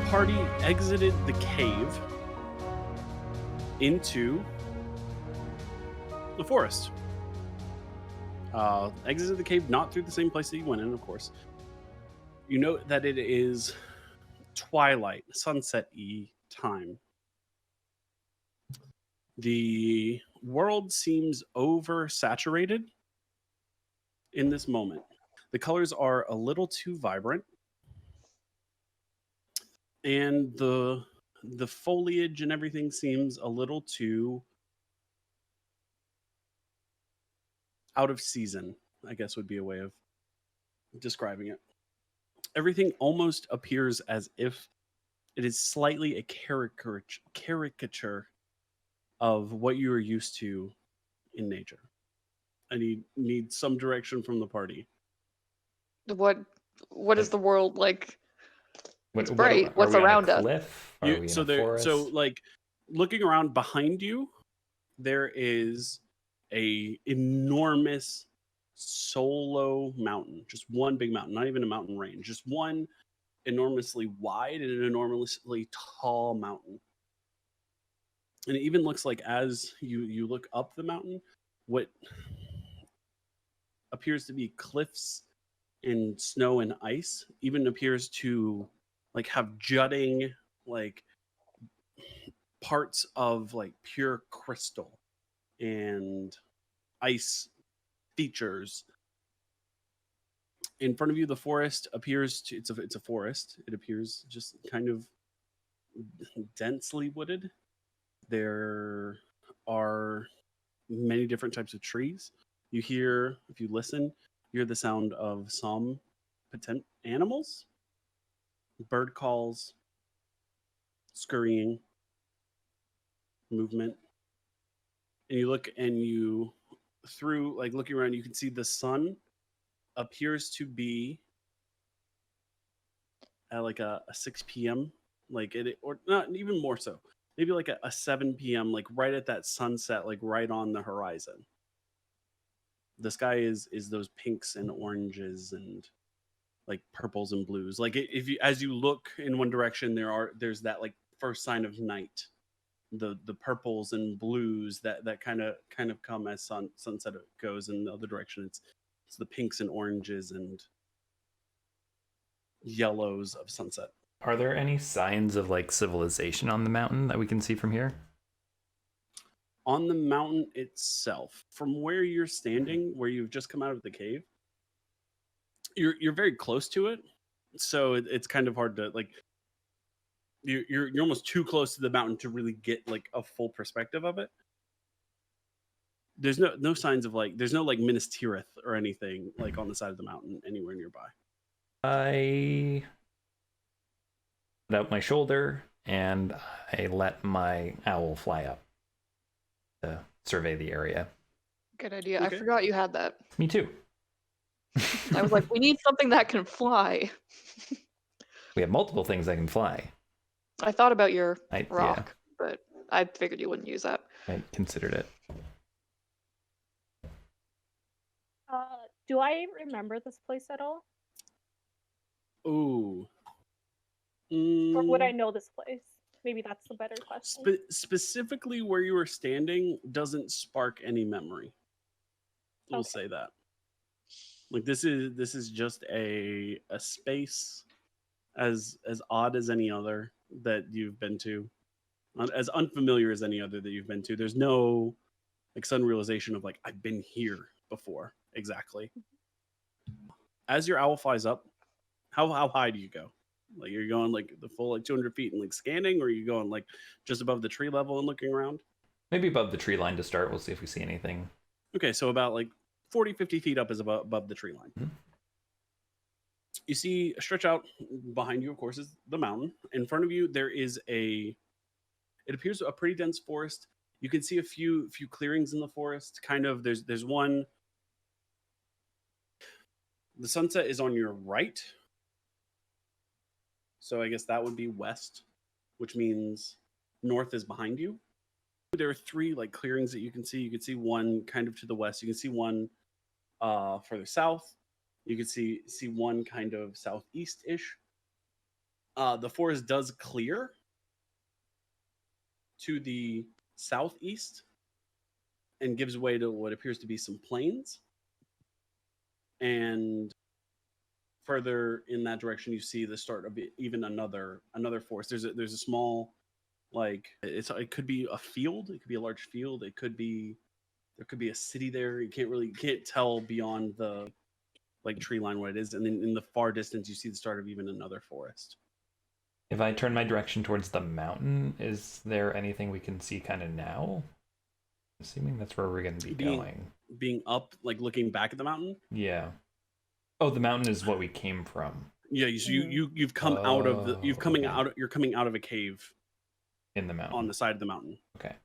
party exited the cave into the forest. Exited the cave not through the same place that you went in, of course. You note that it is twilight, sunset-y time. The world seems oversaturated in this moment. The colors are a little too vibrant, and the foliage and everything seems a little too out of season, I guess would be a way of describing it. Everything almost appears as if it is slightly a caricature of what you are used to in nature. I need some direction from the party. What is the world like? It's What bright. What's are we around on a us? cliff? Are we in a forest? So like looking around behind you, there is a enormous solo mountain, just one big mountain, not even a mountain range, just one enormously wide and an enormously tall mountain. And it even looks like as you look up the mountain, what appears to be cliffs and snow and ice even appears to like have jutting like parts of like pure crystal and ice features. In front of you, the forest appears to it's a forest. It appears just kind of densely wooded. There are many different types of trees. You hear, if you listen, you hear the sound of some potent animals, bird calls, scurrying, movement. And you look and you, through like looking around, you can see the sun appears to be at like a 6 p.m. like it, or not even more so, maybe like a 7 p.m. like right at that sunset, like right on the horizon. The sky is those pinks and oranges and like purples and blues. Like if you, as you look in one direction, there's that like first sign of night, the purples and blues that kind of come as sunset goes. In the other direction, it's the pinks and oranges and yellows of sunset. Are there any signs of like civilization on the mountain that we can see from here? On the mountain itself, from where you're standing, where you've just come out of the cave, you're very close to it, so it's kind of hard to like. You're almost too close to the mountain to really get like a full perspective of it. There's no signs of like there's no like Minas Tirith or anything like on the side of the mountain anywhere nearby. I put out my shoulder and I let my owl fly up to survey the area. Good idea. Okay. I forgot you had that. Me too. I was like, we need something that can fly. We have multiple things that can fly. I thought about your Yeah. rock, but I figured you wouldn't use that. I considered it. Do I remember this place at all? Ooh. Or would I know this place? Maybe that's the better question. Specifically where you were standing doesn't spark any memory. We'll say that. Like this is just a space as odd as any other that you've been to, as unfamiliar as any other that you've been to. There's no like sudden realization of like I've been here before. Exactly. As your owl flies up, how high do you go? Like you're going like the full like 200 feet and like scanning, or are you going like just above the tree level and looking around? Maybe above the tree line to start. We'll see if we see anything. Okay, so about like 40, 50 feet up is above the tree line. Mm-hmm. You see stretch out behind you, of course, is the mountain. In front of you, there is it appears a pretty dense forest. You can see a few clearings in the forest. Kind of there's one. The sunset is on your right. So I guess that would be west, which means north is behind you. There are 3 like clearings that you can see. You can see one kind of to the west. You can see one further south. You can see one kind of southeast-ish. The forest does clear to the southeast and gives way to what appears to be some plains. And further in that direction, you see the start of even another forest. There's a small, like, it could be a field. It could be a large field. There could be a city there. You can't tell beyond the like tree line what it is. And then in the far distance, you see the start of even another forest. If I turn my direction towards the mountain, is there anything we can see kind of now? Assuming that's where we're going to be going. Being up, like looking back at the mountain. Yeah. Oh, the mountain is what we came from. Yeah, so you've come out of the you're coming out of a cave in the mountain on the side of the mountain. Okay.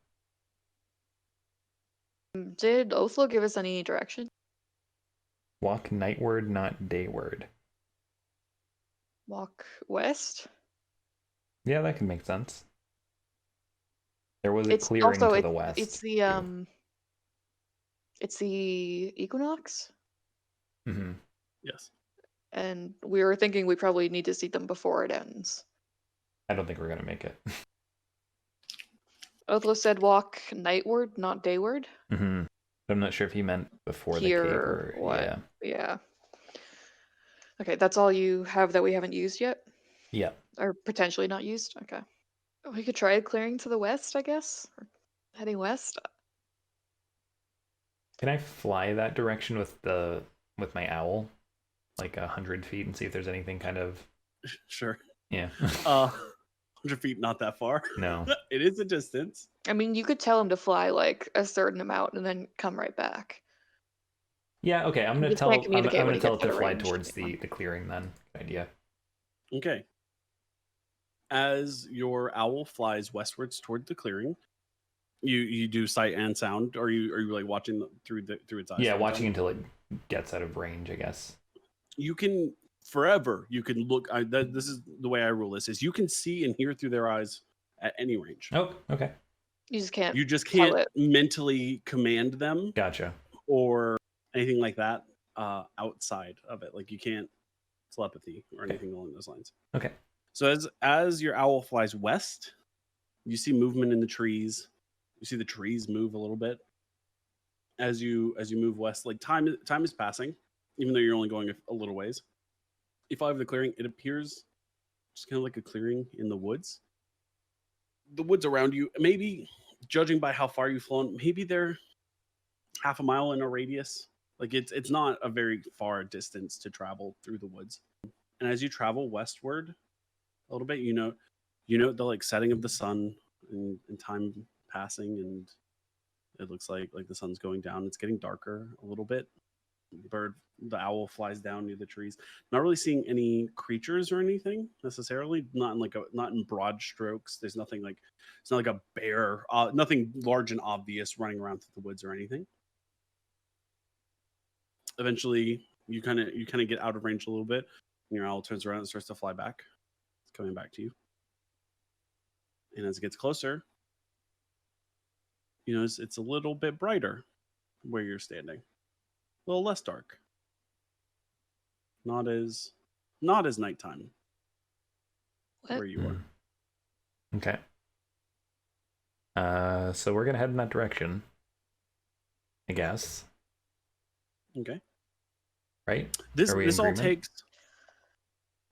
Did Othlo give us any direction? Walk nightward, not dayward. Walk west? Yeah, that can make sense. There was a clearing to the west. It's the equinox? Mm-hmm. Yes. And we were thinking we probably need to see them before it ends. I don't think we're gonna make it. Othlo said walk nightward, not dayward. Mm-hmm. I'm not sure if he meant before Here, the cave or what? Yeah. Okay, that's all you have that we haven't used yet? Yeah. Or potentially not used? Okay. We could try clearing to the west, I guess. Or heading west. Can I fly that direction with my owl? Like 100 feet and see if there's anything kind of... Sure. Yeah. 100 feet, not that far. No. It is a distance. I mean, you could tell him to fly like a certain amount and then come right back. Yeah, okay. I'm gonna You tell can't I'm communicate when gonna he tell it gets to out of fly range. towards the clearing then. Good idea. Okay. As your owl flies westwards toward the clearing, you do sight and sound, or are you like watching through its eyes? Yeah, watching until it gets out of range, I guess. You can look. This is the way I rule this: is you can see and hear through their eyes at any range. Oh, okay. You just can't. You just tell can't it. mentally command them Gotcha. or anything like that outside of it. Like you can't telepathy or anything along those lines. Okay. So as your owl flies west, you see movement in the trees. You see the trees move a little bit as you move west. Like time is passing, even though you're only going a little ways. If I have the clearing, it appears just kind of like a clearing in the woods. The woods around you, maybe judging by how far you've flown, maybe they're half a mile in a radius. Like it's not a very far distance to travel through the woods. And as you travel westward a little bit, you know the like setting of the sun and time passing, and it looks like the sun's going down. It's getting darker a little bit. The owl flies down near the trees. Not really seeing any creatures or anything necessarily. Not in broad strokes. There's nothing like it's not like a bear. Nothing large and obvious running around through the woods or anything. Eventually, you kind of get out of range a little bit, and your owl turns around and starts to fly back. It's coming back to you, and as it gets closer, you know it's a little bit brighter where you're standing. A little less dark. Not as nighttime What? where you are. Okay. So we're gonna head in that direction, I guess. Okay. Right? This Are we in all agreement? takes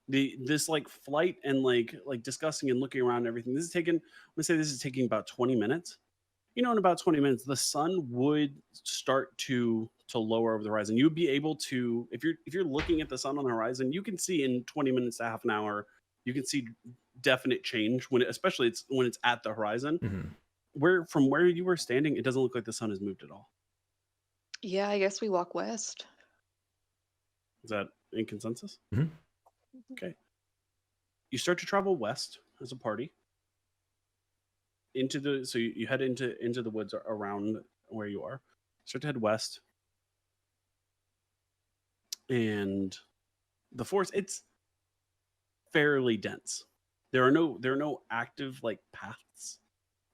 this like flight and like discussing and looking around and everything. This is taking about 20 minutes. You know, in about 20 minutes, the sun would start to lower over the horizon. You would be able to, if you're looking at the sun on the horizon, you can see in 20 minutes to half an hour, you can see definite change especially when it's at the horizon. Mm-hmm. From where you were standing, it doesn't look like the sun has moved at all. Yeah, I guess we walk west. Is that in consensus? Mhm. Okay. You start to travel west as a party. So you head into the woods around where you are. Start to head west. And the forest, it's fairly dense. There are no active like paths,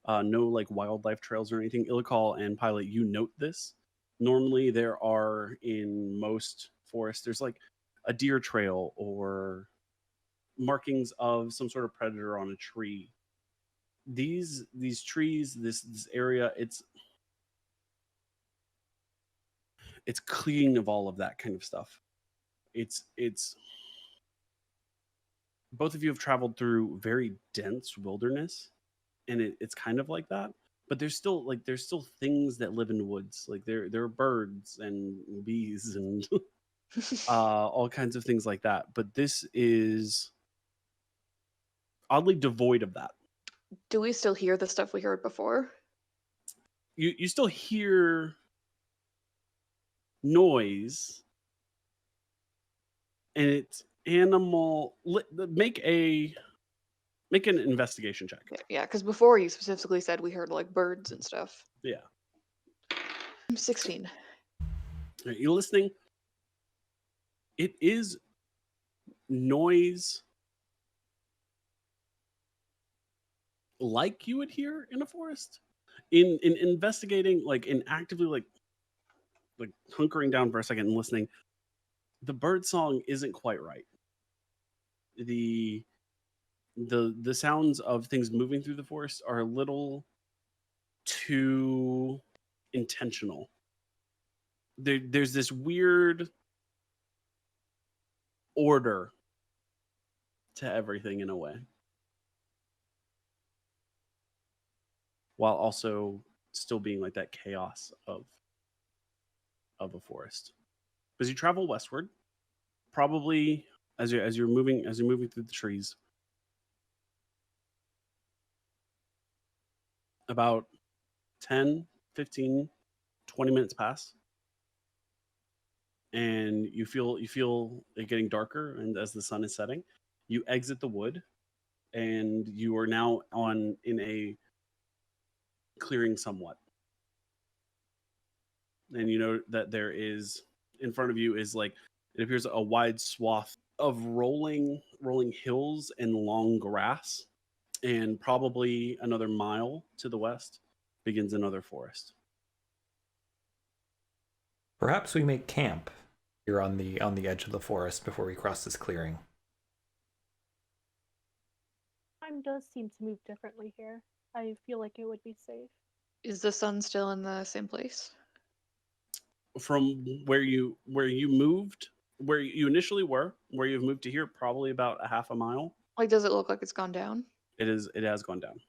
no like wildlife trails or anything. Ilikhal and Pilot, you note this. Normally there are in most forests, there's like a deer trail or markings of some sort of predator on a tree. These trees, this area, it's clean of all of that kind of stuff. It's both of you have traveled through very dense wilderness, and it's kind of like that. But there's still things that live in woods. Like there are birds and bees and all kinds of things like that. But this is oddly devoid of that. Do we still hear the stuff we heard before? You still hear noise, and it's animal. Make an investigation check. Yeah, because before you specifically said we heard like birds and stuff. Yeah. 16. Are you listening? It is noise like you would hear in a forest. In investigating, like in actively like hunkering down for a second and listening, the bird song isn't quite right. The sounds of things moving through the forest are a little too intentional. There's this weird order to everything in a way, while also still being like that chaos of a forest. As you travel westward, probably as you're moving through the trees, about 10, 15, 20 minutes pass, and you feel it getting darker, and as the sun is setting, you exit the wood, and you are now in a clearing somewhat. And you know that there is in front of you is like, it appears a wide swath of rolling hills and long grass, and probably another mile to the west begins another forest. Perhaps we make camp here on the edge of the forest before we cross this clearing. Time does seem to move differently here. I feel like it would be safe. Is the sun still in the same place? From where you moved, where you initially were, where you've moved to here, probably about a half a mile. Like, does it look like it's gone down? It has gone down.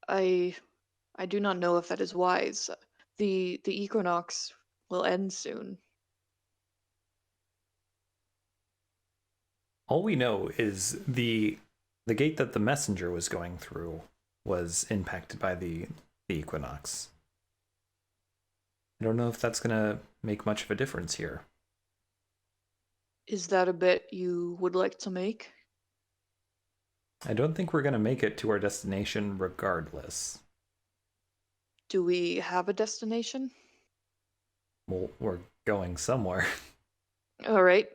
I do not know if that is wise. The equinox will end soon. All we know is the gate that the messenger was going through was impacted by the equinox. I don't know if that's gonna make much of a difference here. Is that a bet you would like to make? I don't think we're gonna make it to our destination regardless. Do we have a destination? Well, we're going somewhere. All right.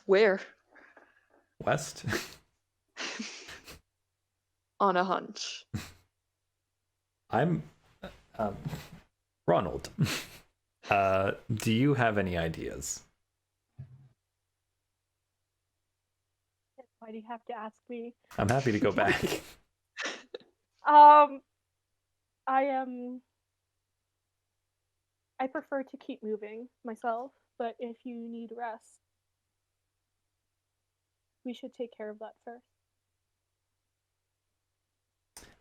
Where? West? On a hunch. I'm Ronald. Do you have any ideas? Why do you have to ask me? I'm happy to go back. I prefer to keep moving myself, but if you need rest, we should take care of that first.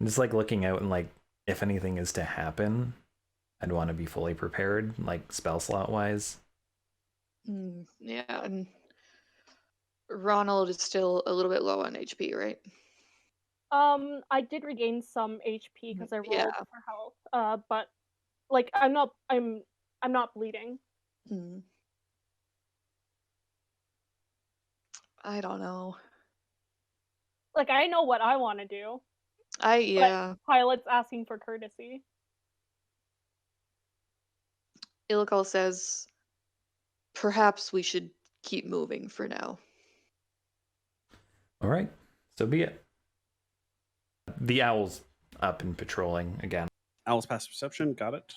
I'm just like looking out and like, if anything is to happen, I'd want to be fully prepared, like spell slot wise. Yeah, and Ronald is still a little bit low on HP, right? I did regain some HP because I rolled Yeah. for health. But like I'm not bleeding. I don't know. Like I know what I want to do. Yeah. But Pilot's asking for courtesy. Ilikhal says, perhaps we should keep moving for now. All right, so be it. The owl's up and patrolling again. Owl's passive perception, got it.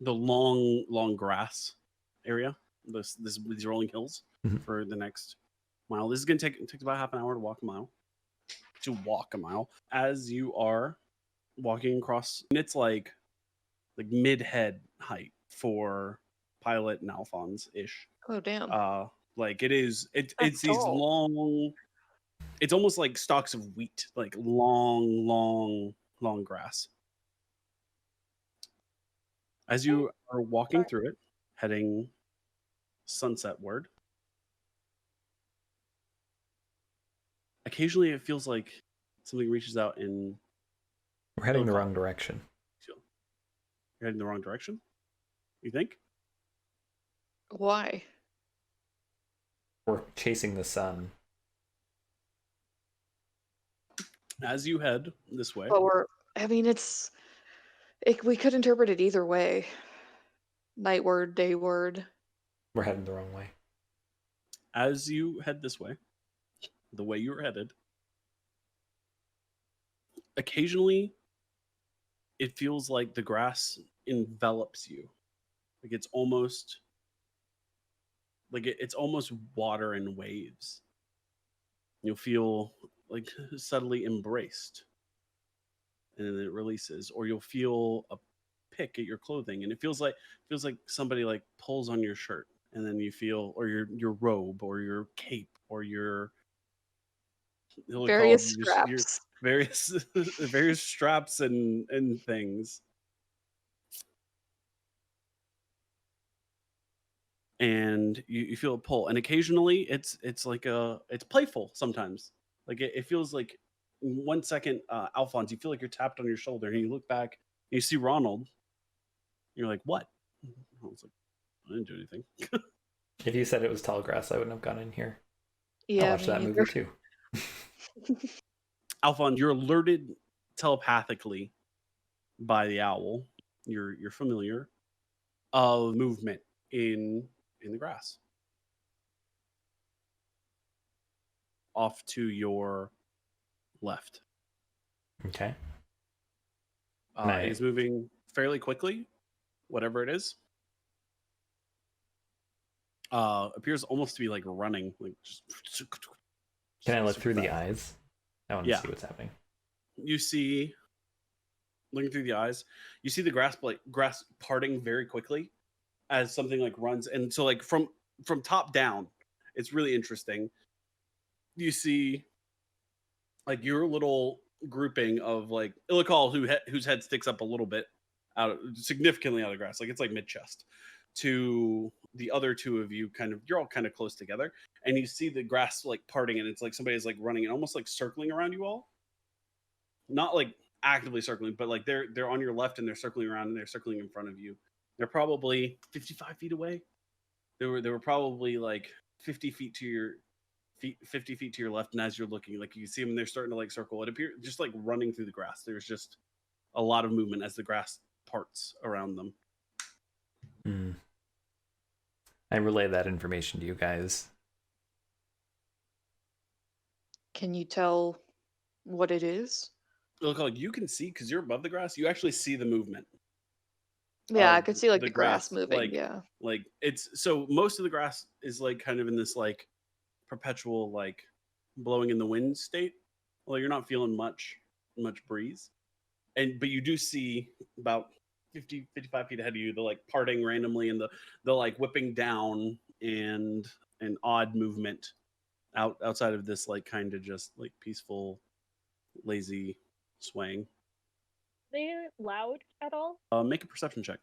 The long grass area. these rolling hills Mhm. for the next mile. This is gonna take about half an hour to walk a mile. As you are walking across, and it's like mid-head height for Pilot and Alfonz ish. Oh damn. Like it's That's these tall. long, it's almost like stalks of wheat, like long grass. As you are walking through it, heading sunsetward, occasionally it feels like something reaches out and We're heading the Ilikhal. wrong direction. You're heading the wrong direction, you think? Why? We're chasing the sun. As you head this way, But we could interpret it either way. Night word, day word. We're heading the wrong way. as you head this way, the way you're headed, occasionally it feels like the grass envelops you. Like it's almost it's almost water and waves. You'll feel like subtly embraced, and then it releases, or you'll feel a pick at your clothing, and it feels like somebody like pulls on your shirt, and then you feel, or your robe, or your cape, or your Various your straps. various straps and things. And you feel a pull, and occasionally it's playful sometimes. Like it feels like in 1 second, Alfonz, you feel like you're tapped on your shoulder, and you look back and you see Ronald. You're like, what? I was like, I didn't do anything. If you said it was tall grass, I wouldn't have gone in here. Yeah, I watched that movie too. Alfonz, you're alerted telepathically by the owl. You're familiar of movement in the grass off to your left. Okay. It is moving fairly quickly, whatever it is. Appears almost to be like running. Like just Can I look super through the fast. eyes? I want to Yeah. see what's happening. You see, looking through the eyes, you see the grass parting very quickly as something like runs, and so like from top down, it's really interesting. You see like your little grouping of like Ilikhal, whose head sticks up a little bit significantly out of the grass, like it's like mid chest, to the other two of you. You're all kind of close together, and you see the grass like parting, and it's like somebody's like running and almost like circling around you all. Not like actively circling, but like they're on your left, and they're circling around, and they're circling in front of you. They're probably 55 feet away. They were probably like 50 feet to your 50 feet to your left, and as you're looking, like you see them, they're starting to like circle. It appears just like running through the grass. There's just a lot of movement as the grass parts around them. I relay that information to you guys. Can you tell what it is? Look, like you can see, because you're above the grass, you actually see the movement. Yeah, I could see like the grass moving. Like, yeah. Like it's so most of the grass is like kind of in this like perpetual like blowing in the wind state. Well, you're not feeling much breeze, but you do see about 55 feet ahead of you the like parting randomly, and the like whipping down, and an odd movement outside of this like kind of just like peaceful, lazy swaying. They loud at all? Make a perception check.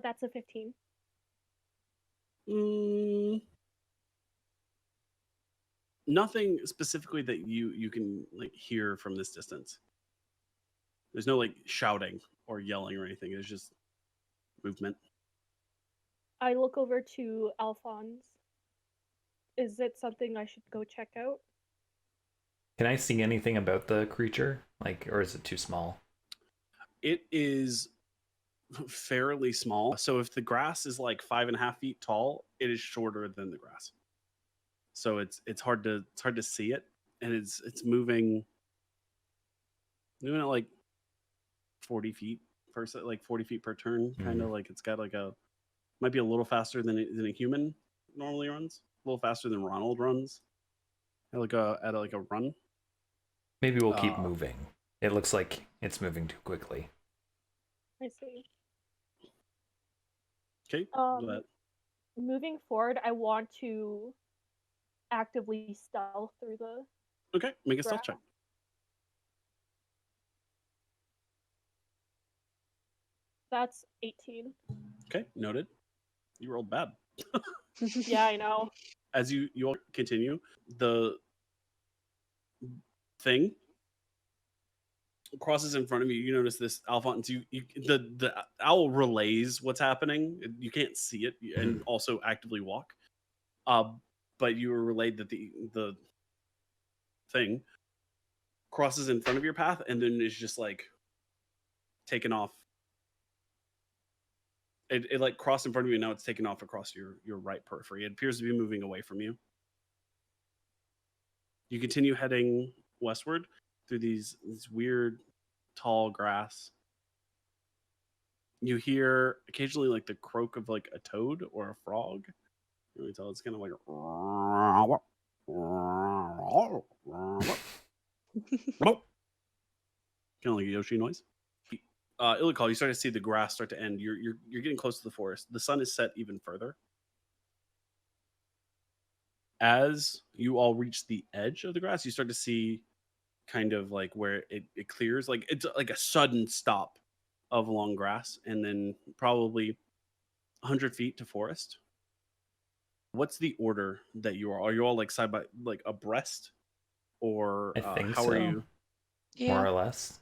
That's a 15. Nothing specifically that you can like hear from this distance. There's no like shouting or yelling or anything. It's just movement. I look over to Alfonz. Is it something I should go check out? Can I see anything about the creature? Like, or is it too small? It is fairly small. So if the grass is like 5.5 feet tall, it is shorter than the grass. So it's hard to see it, and it's moving at like 40 feet like 40 feet per turn, kind of like it's got like might be a little faster than a human normally runs, a little faster than Ronald runs at like a run. Maybe we'll keep moving. It looks like it's moving too quickly. I see. Okay. Moving forward, I want to actively stealth through the. Okay, make a stealth check. That's 18. Okay, noted. You rolled bad. Yeah, I know. As you all continue, the thing crosses in front of you. You notice this, Alfonz. The owl relays what's happening. You can't see it, and also actively walk. But you were relayed that the thing crosses in front of your path, and then is just like taken off. It like crossed in front of you, and now it's taken off across your right periphery. It appears to be moving away from you. You continue heading westward through these weird tall grass. You hear occasionally like the croak of like a toad or a frog. You really tell it's kind of like kind of like a Yoshi noise. Ilikhal, you start to see the grass start to end. You're getting close to the forest. The sun is set even further. As you all reach the edge of the grass, you start to see kind of like where it clears. Like it's like a sudden stop of long grass, and then probably 100 feet to forest. What's the order that you are? Are you all like side by like abreast, or I think how so. are you? Yeah. More or less.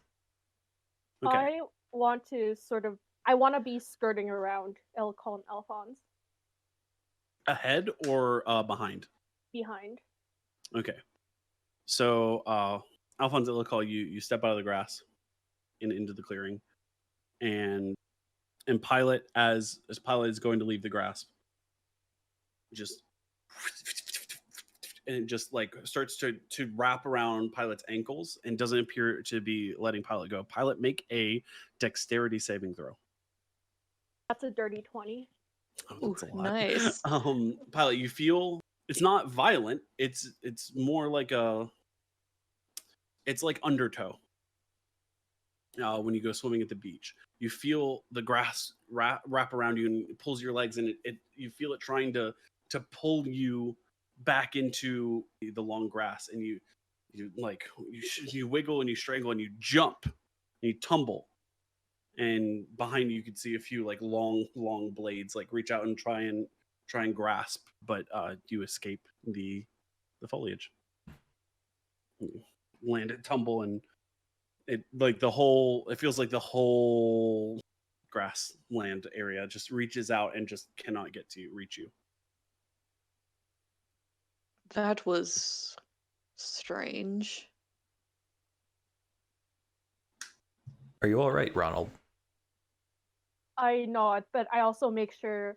Okay. I want to I want to be skirting around Ilikhal and Alfonz. Ahead or behind? Behind. Okay. So Alfonz, Ilikhal, you step out of the grass into the clearing, and Pilot, as Pilot is going to leave the grass, just and it just like starts to wrap around Pilot's ankles and doesn't appear to be letting Pilot go. Pilot, make a dexterity saving throw. That's a dirty 20. Oh, that's a lot. Nice. Pilot, you feel it's not violent. It's more like it's like undertow. When you go swimming at the beach, you feel the grass wrap around you and it pulls your legs, and you feel it trying to pull you back into the long grass, and you wiggle and you strangle and you jump and you tumble, and behind you can see a few like long blades like reach out and try and grasp, but you escape the foliage. You land and tumble, and it feels like the whole grassland area just reaches out and just cannot reach you. That was strange. Are you all right, Ronald? I nod, but I also make sure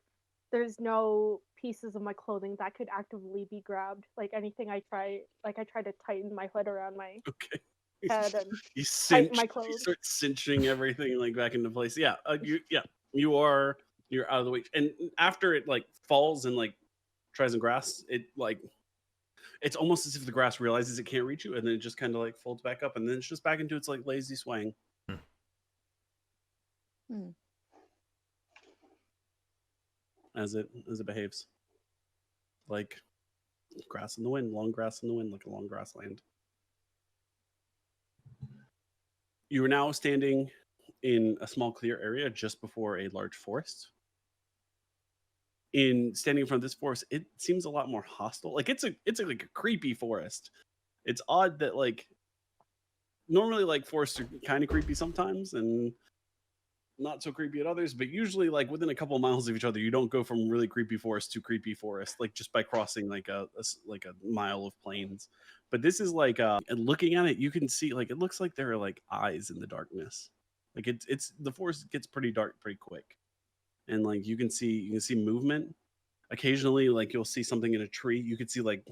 there's no pieces of my clothing that could actively be grabbed. Like anything I try to tighten my hood around my head and you tighten my you clothes. start cinching everything like back into place. You're out of the way. And after it like falls and like tries to grasp it, like it's almost as if the grass realizes it can't reach you, and then it just kind of like folds back up, and then it's just back into its like lazy swaying. As it behaves, like grass in the wind, long grass in the wind, like a long grassland. You are now standing in a small clear area just before a large forest. In standing in front of this forest, it seems a lot more hostile. Like it's like a creepy forest. It's odd that like normally like forests are kind of creepy sometimes and not so creepy at others, but usually like within a couple of miles of each other, you don't go from really creepy forest to creepy forest like just by crossing like a mile of plains. But this is like and looking at it, you can see like it looks like there are like eyes in the darkness. Like it's the forest gets pretty dark pretty quick, and like you can see movement. Occasionally, like you'll see something in a tree. You could see like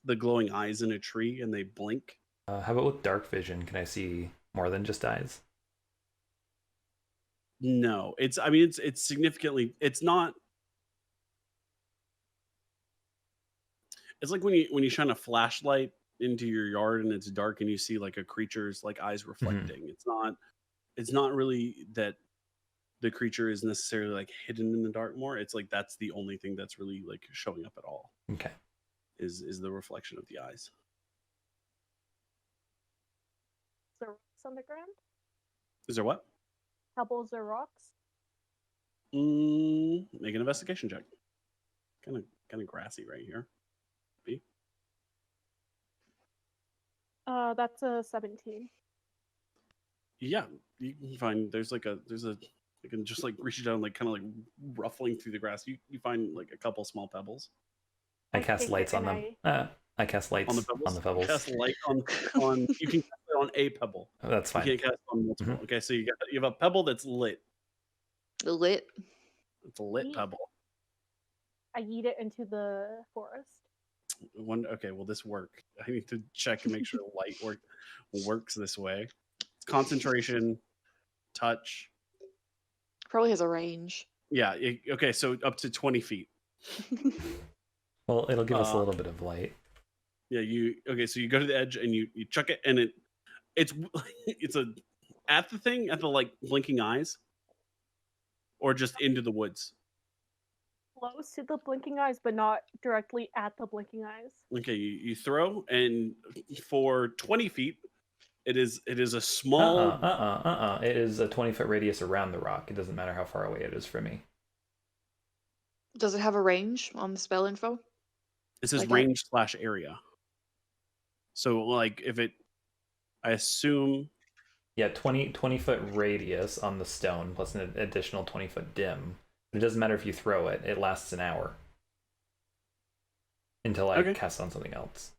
the glowing eyes in a tree, and they blink. How about with dark vision? Can I see more than just eyes? No, it's. I mean, it's significantly. It's not. It's like when you shine a flashlight into your yard and it's dark and you see like a creature's like eyes reflecting. It's not. It's not really that the creature is necessarily like hidden in the dark more. It's like that's the only thing that's really like showing up at all. Okay. Is the reflection of the eyes. Is there rocks on the ground? Is there what? Pebbles or rocks? Make an investigation check. Kind of grassy right here. B. That's a 17. Yeah, you can find there's a you can just like reach down like kind of like ruffling through the grass. You find like a couple small pebbles. I I cast take lights it on and them. I cast lights On the pebbles. on the pebbles. Cast light on you can cast it on a pebble. Oh, that's You fine. can't cast it on multiple. Okay, so you have a pebble that's lit. Lit. It's a lit Neat. pebble. I yeet it into the forest. Okay, will this work? I need to check and make sure light works this way. It's concentration, touch. Probably has a range. Yeah. Okay, so up to 20 feet. Well, it'll give us a little bit of light. Yeah. So you go to the edge and you chuck it, and it's at the like blinking eyes, or just into the woods. Close to the blinking eyes, but not directly at the blinking eyes. Okay, you throw, and for 20 feet, it is a small. It is a 20-foot radius around the rock. It doesn't matter how far away it is from me. Does it have a range on the spell info? It says Like range / area. So like I assume. Yeah, 20-foot radius on the stone plus an additional 20-foot dim. It doesn't matter if you throw it. It lasts an hour until I cast on something else.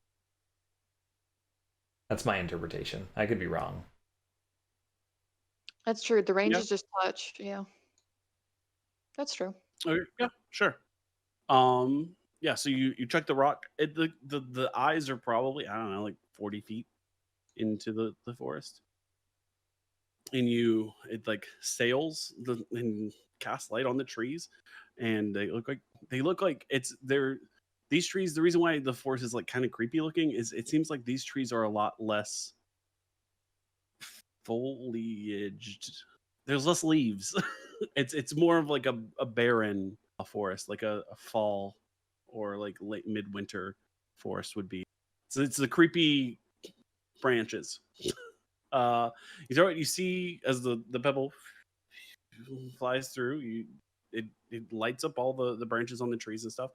That's my interpretation. I could be wrong. That's true. The range Yeah. is just touch. Yeah. That's true. Okay, yeah, sure. Yeah. So you check the rock. The eyes are probably, I don't know, like 40 feet into the forest, and it like sails and casts light on the trees, and they look like these trees. The reason why the forest is like kind of creepy looking is it seems like these trees are a lot less foliaged. There's less leaves. It's more of like a barren forest, like a fall or like late midwinter forest would be. So it's the creepy branches. You see as the pebble flies through, it lights up all the branches on the trees and stuff,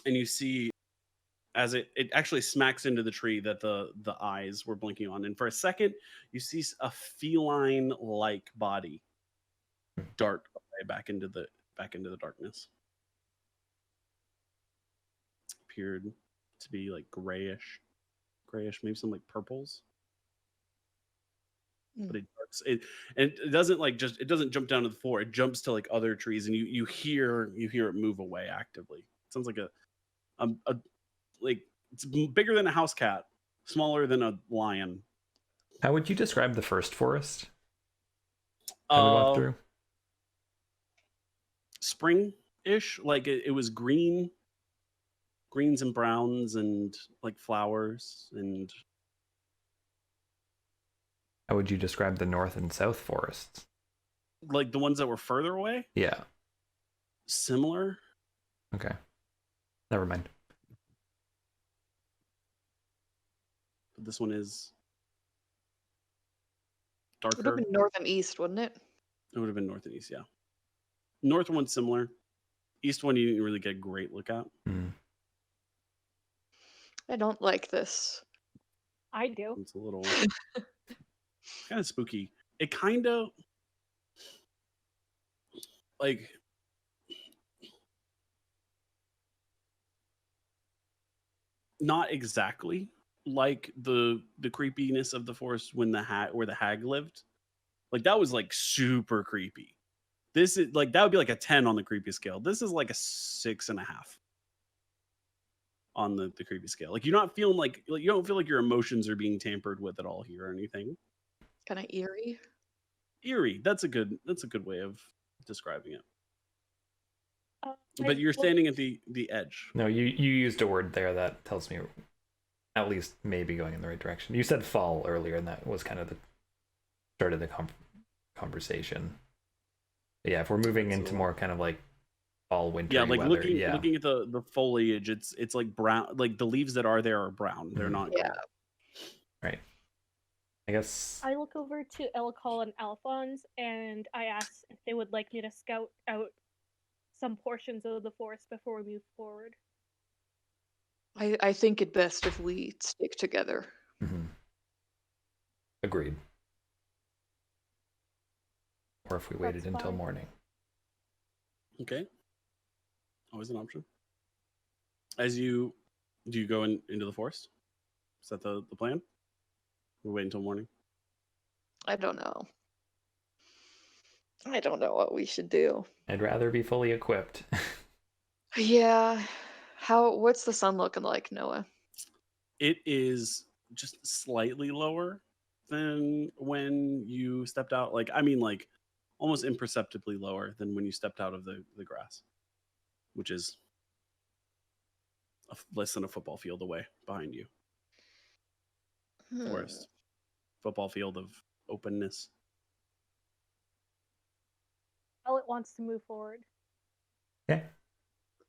and you see as it actually smacks into the tree that the eyes were blinking on, and for a second you see a feline like body dart away back into the darkness. Appeared to be like grayish, maybe some like purples. But it doesn't jump down to the floor. It jumps to like other trees, and you hear it move away actively. It sounds like a like it's bigger than a house cat, smaller than a lion. How would you describe the first forest that we walked through? Spring-ish, like it was greens and browns and like flowers. And How would you describe the north and south forests? like the ones that were further away? Yeah. Similar. Okay. Never mind. But this one is It would have darker. been north and east, wouldn't it? It would have been north and east, yeah. North one's similar. East one you didn't really get a great look at. I don't like this. I do. It's a little kind of spooky. It kind of like not exactly like the creepiness of the forest when where the hag lived. Like that was like super creepy. This is like that would be like a 10 on the creepy scale. This is like a 6.5 on the creepy scale. Like you're not feeling like you don't feel like your emotions are being tampered with at all here or anything. Kind of eerie. Eerie. That's a good way of describing it. I But you're look- standing at the edge. No, you used a word there that tells me at least maybe going in the right direction. You said fall earlier, and that was kind of the start of the conversation. But yeah, if we're moving into more kind of like fall, winter, Yeah, like weather, looking at the foliage, it's like brown. Like the leaves that are there are brown. They're not green. right. I guess I look over to Ilikhal and Alfonz, and I ask if they would like me to scout out some portions of the forest before we move forward. I think it best if we stick together. agreed. Or if we waited That's until fine. morning. Okay. Always an option. Do you go into the forest? Is that the plan? We wait until morning. I don't know. I don't know what we should do. I'd rather be fully equipped. Yeah. What's the sun looking like, Noah? It is just slightly lower than when you stepped out. Like almost imperceptibly lower than when you stepped out of the grass, which is less than a football field away behind you. Forest. Football field of openness. Pilot wants to move forward. Okay.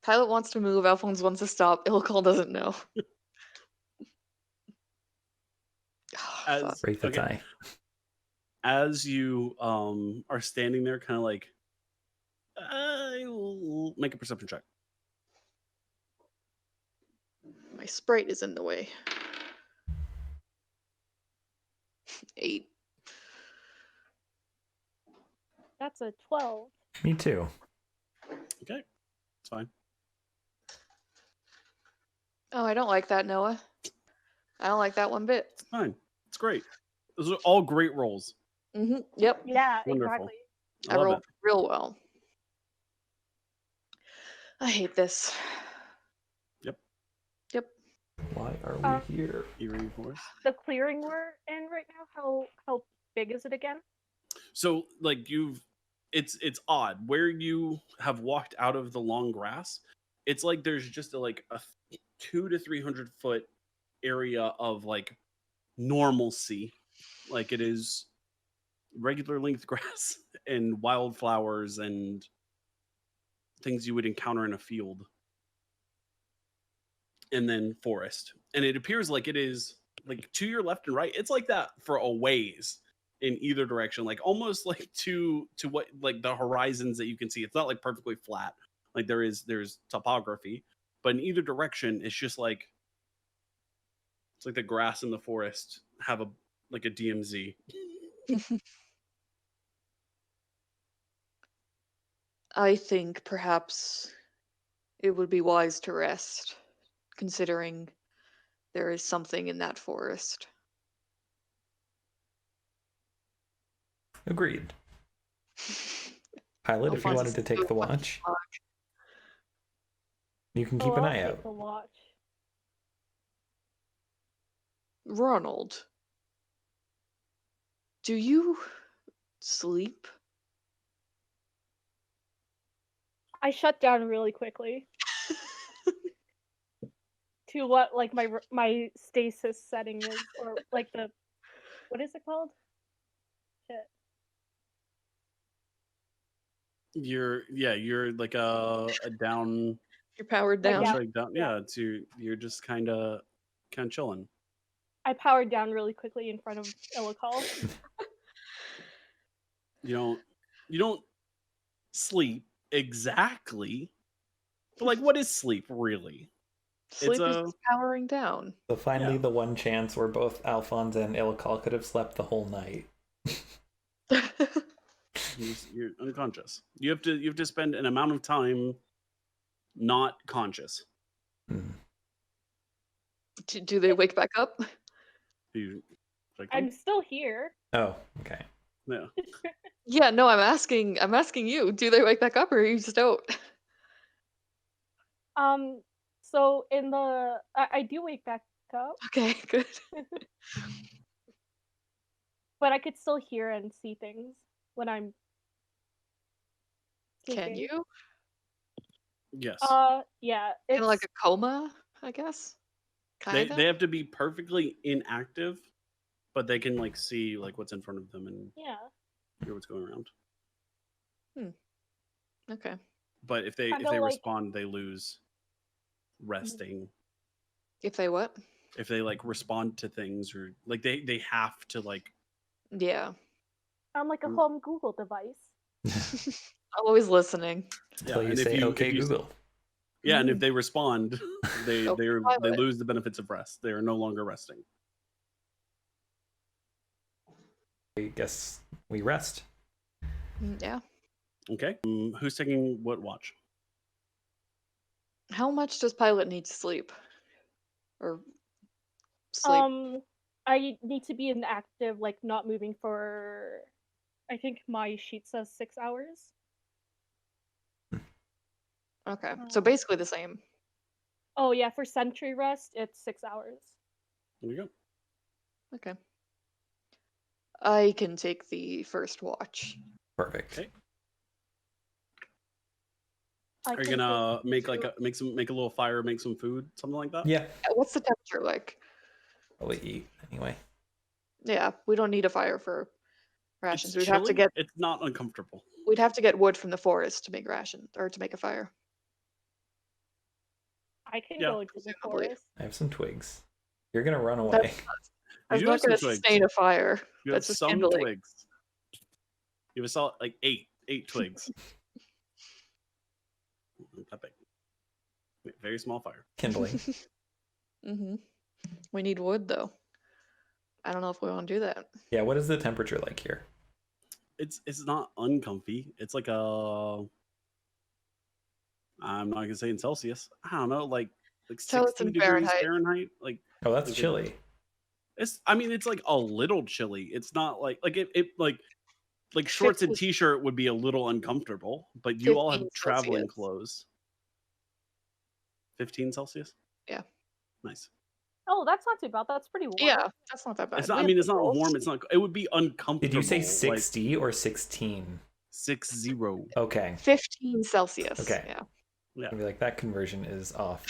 Pilot wants to move, Alphonse wants to stop, Ilikhal doesn't know. Break the tie. As you are standing there kind of like make a perception check. My sprite is in the way. 8. That's a 12. Me too. Okay. It's fine. Oh, I don't like that, Noah. I don't like that one bit. It's fine. It's great. Those are all great rolls. Yep. Yeah, Wonderful. exactly. I love rolled it. real well. I hate this. Yep. Why are we here? Eerie forest. The clearing we're in right now, how big is it again? So like it's odd where you have walked out of the long grass. It's like there's just a 200 to 300 foot area of like normalcy. Like it is regular length grass and wildflowers and things you would encounter in a field. And then forest. And it appears like it is like to your left and right. It's like that for a ways in either direction, like almost like to what like the horizons that you can see. It's not like perfectly flat. Like there's topography, but in either direction, it's just like it's like the grass in the forest have a DMZ. I think perhaps it would be wise to rest, considering there is something in that forest. Agreed. Pilot, if you Alphonse wanted is to take so the fucking watch, smart. you can keep an I'll eye take out. the watch. Ronald, do you sleep? I shut down really quickly to what like my stasis setting is, or like the what is it called? Shit. You're like a down. You're powered Like, down. yeah. Like down. Yeah, you're just kind of chilling. I powered down really quickly in front of Ilikhal. You don't sleep exactly, but like what is sleep really? Sleep It's is just powering down. So finally, Yeah. the one chance where both Alfonz and Ilikhal could have slept the whole night. you're unconscious. You have to spend an amount of time not conscious. Do they wake back up? You check I'm them? still here. Oh, okay. Yeah. Yeah, no, I'm asking you. Do they wake back up, or are you just out? So in the I do wake back up, Okay, good. but I could still hear and see things. when I'm Can sleeping. you? Yes. Yeah, Kind it's of like a coma, I guess. They Kind of. have to be perfectly inactive, but they can like see like what's in front of them and yeah, hear what's going around. Okay. But if they Kinda like- respond, they lose resting. If they what? If they like respond to things or like they have to like Yeah. I'm like a Mm. home Google device. Always listening. yeah, Until you and say, if okay, you Google. yeah, and if they respond, they Okay, they pilot. lose the benefits of rest. They are no longer resting. I guess we rest. Yeah. Okay. Who's taking what watch? How much does Pilot need to sleep? Or sleep? I need to be inactive, like not moving for. I think my sheet says 6 hours. Okay. So um, basically the same. Oh yeah, for sentry rest, it's 6 hours. There you go. Okay. I can take the first watch. Perfect. Okay. I Are you can gonna take make two- like make a little fire, make some food, something like that? Yeah. What's the temperature like? Probably eat anyway. Yeah, we don't need a fire for rations. We'd have to chilly. get It's not uncomfortable. wood from the forest to make rations or to make a fire. I can Yeah. go into the Presumably. forest. I have some twigs. You're gonna run away. That's- I was You do not have some going to twigs. sustain a fire. You have That's just some kindling. twigs. You have a solid like eight twigs. That big. Very small fire. Kindling. Mm-hmm. We need wood though. I don't know if we want to do that. Yeah, what is the temperature like here? It's not uncomfy. It's like a I'm not gonna say in Celsius. I don't know, like Tell us 60 in degrees Fahrenheit. Fahrenheit. Like Oh, that's Like a- chilly. it's like a little chilly. It's not like it like shorts and 50 t-shirt would be a little uncomfortable, but you all have 15 traveling Celsius. clothes. 15 Celsius? Yeah. Nice. Oh, that's not too bad. That's pretty warm. Yeah, that's not that bad. It's not We I have mean it's not tools. warm, it's not it would be uncomfortable. Did you say like 60 or 16? 60. Okay. 15 Celsius. Okay. Yeah. Yeah. I'd be like, that conversion is off.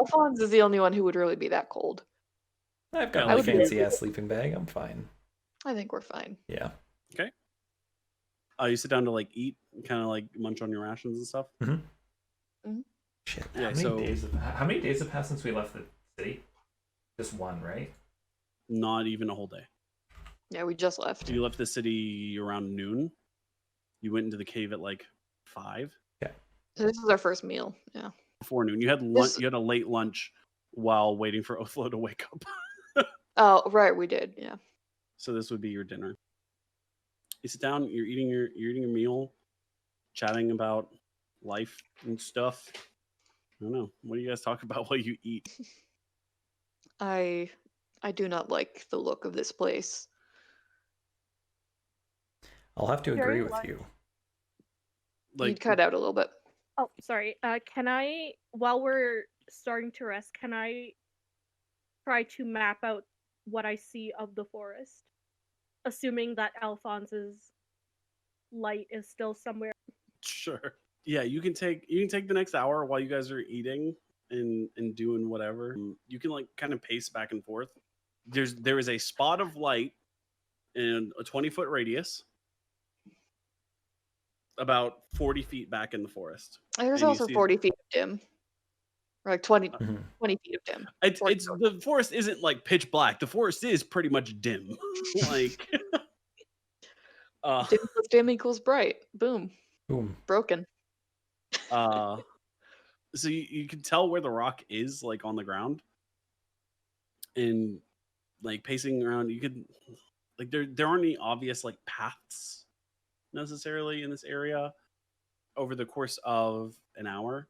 Alfonz is the only one who would really be that cold. I've got I my would be- fancy ass sleeping bag. I'm fine. I think we're fine. Yeah. You sit down to like eat, kind of like munch on your rations and stuff. Shit. Yeah, How many days have passed since we left the city? Just one, right? Not even a whole day. Yeah, we just left. You left the city around noon. You went into the cave at like 5 So this is our first meal. Yeah. before noon. You had lunch. This- You had a late lunch while waiting for Othlo to wake up. Oh, right, we did. Yeah. So this would be your dinner. You sit down. You're eating your meal, chatting about life and stuff. I don't know. What do you guys talk about while you eat? I do not like the look of this place. I'll have to Very agree with light. you. Like You'd cut out a little bit. Oh, sorry. Can I, while we're starting to rest, can I try to map out what I see of the forest? Assuming that Alfonz's light is still somewhere. Sure. Yeah, you can take the next hour while you guys are eating and doing whatever. You can like kind of pace back and forth. There is a spot of light in a 20-foot radius, about 40 feet back in the forest. There's And you also see- 40 feet of dim. Or like 20 Mhm. feet of dim. It's 40 it's the forest isn't like pitch black. The forest is pretty much dim. like Dim plus dim equals bright. Boom. Boom. Broken. so you can tell where the rock is like on the ground. And like pacing around, you could like there aren't any obvious like paths necessarily in this area over the course of an hour.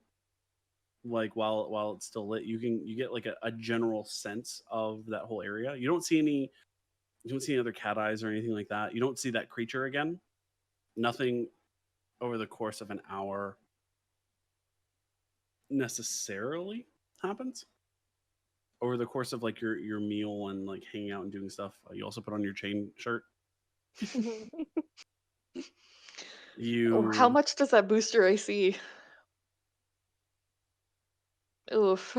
Like while it's still lit, you get like a general sense of that whole area. You don't see any other cat eyes or anything like that. You don't see that creature again. Nothing over the course of an hour necessarily happens. Over the course of like your meal and like hanging out and doing stuff, you also put on your chain shirt. You Oh, how much does that boost your AC? Oof.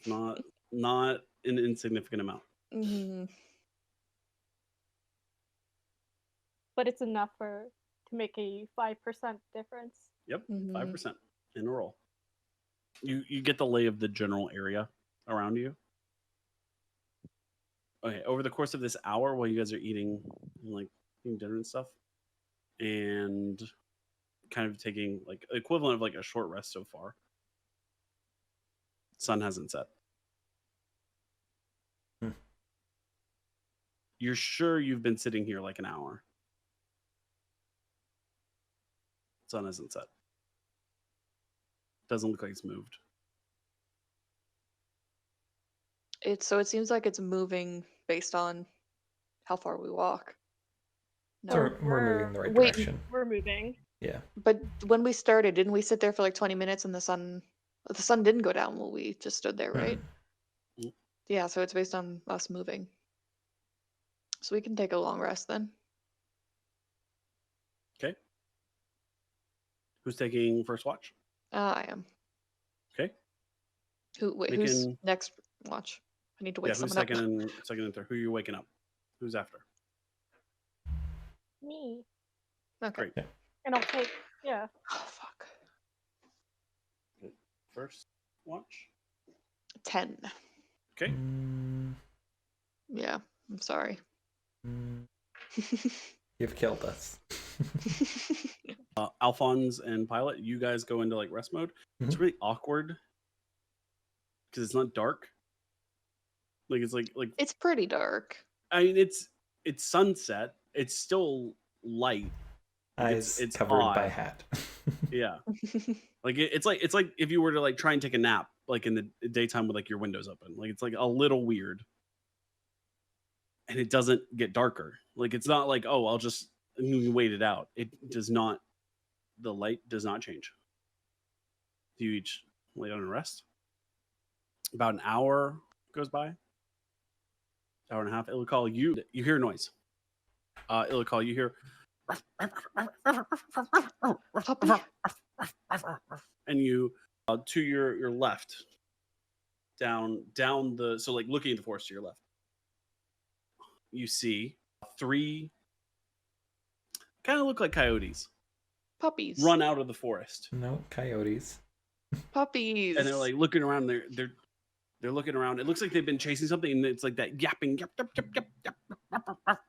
not an insignificant amount. Mm, But it's enough to make a 5% difference. Yep, mhm. 5% in a roll. You get the lay of the general area around you. Okay, over the course of this hour, while you guys are eating dinner and stuff, and kind of taking like equivalent of like a short rest so far, sun hasn't set. You're sure you've been sitting here like an hour. Sun hasn't set. Doesn't look like it's moved. So it seems like it's moving based on how far we walk. No. So we're moving in the right Wait. direction. We're moving. Yeah. But when we started, didn't we sit there for like 20 minutes and the sun didn't go down while we just stood there, right? Mm. Yeah, so it's based on us moving. So we can take a long rest then. Okay. Who's taking first watch? I am. Okay. Who's next watch? I need to wake Yeah, who's someone second up. second and third? Who are you waking up? Who's after? Me. Okay. Great. And I'll take, yeah. Oh, fuck. First watch. 10. Okay. Yeah, I'm sorry. You've killed us. Alfonz and Pilot, you guys go into like rest mode. It's really awkward because it's not dark. Like it's like It's pretty dark. I mean it's sunset. It's still light. Eyes it's covered odd. by hat. Yeah. Like it's like if you were to like try and take a nap like in the daytime with like your windows open. Like it's like a little weird. And it doesn't get darker. Like it's not like, oh, I'll just wait it out. It does not. The light does not change. You each lay down and rest. About an hour goes by. Hour and a half. Ilikhal, you hear a noise. Ilikhal, you hear. Puppy? And you to your left, down the so like looking at the forest to your left, you see 3 kind of look like coyotes Puppies. run out of the forest. No, coyotes. Puppies. And they're like looking around. They're looking around. It looks like they've been chasing something, and it's like that yapping, yap, yap, yap, yap, yap, yap, yap.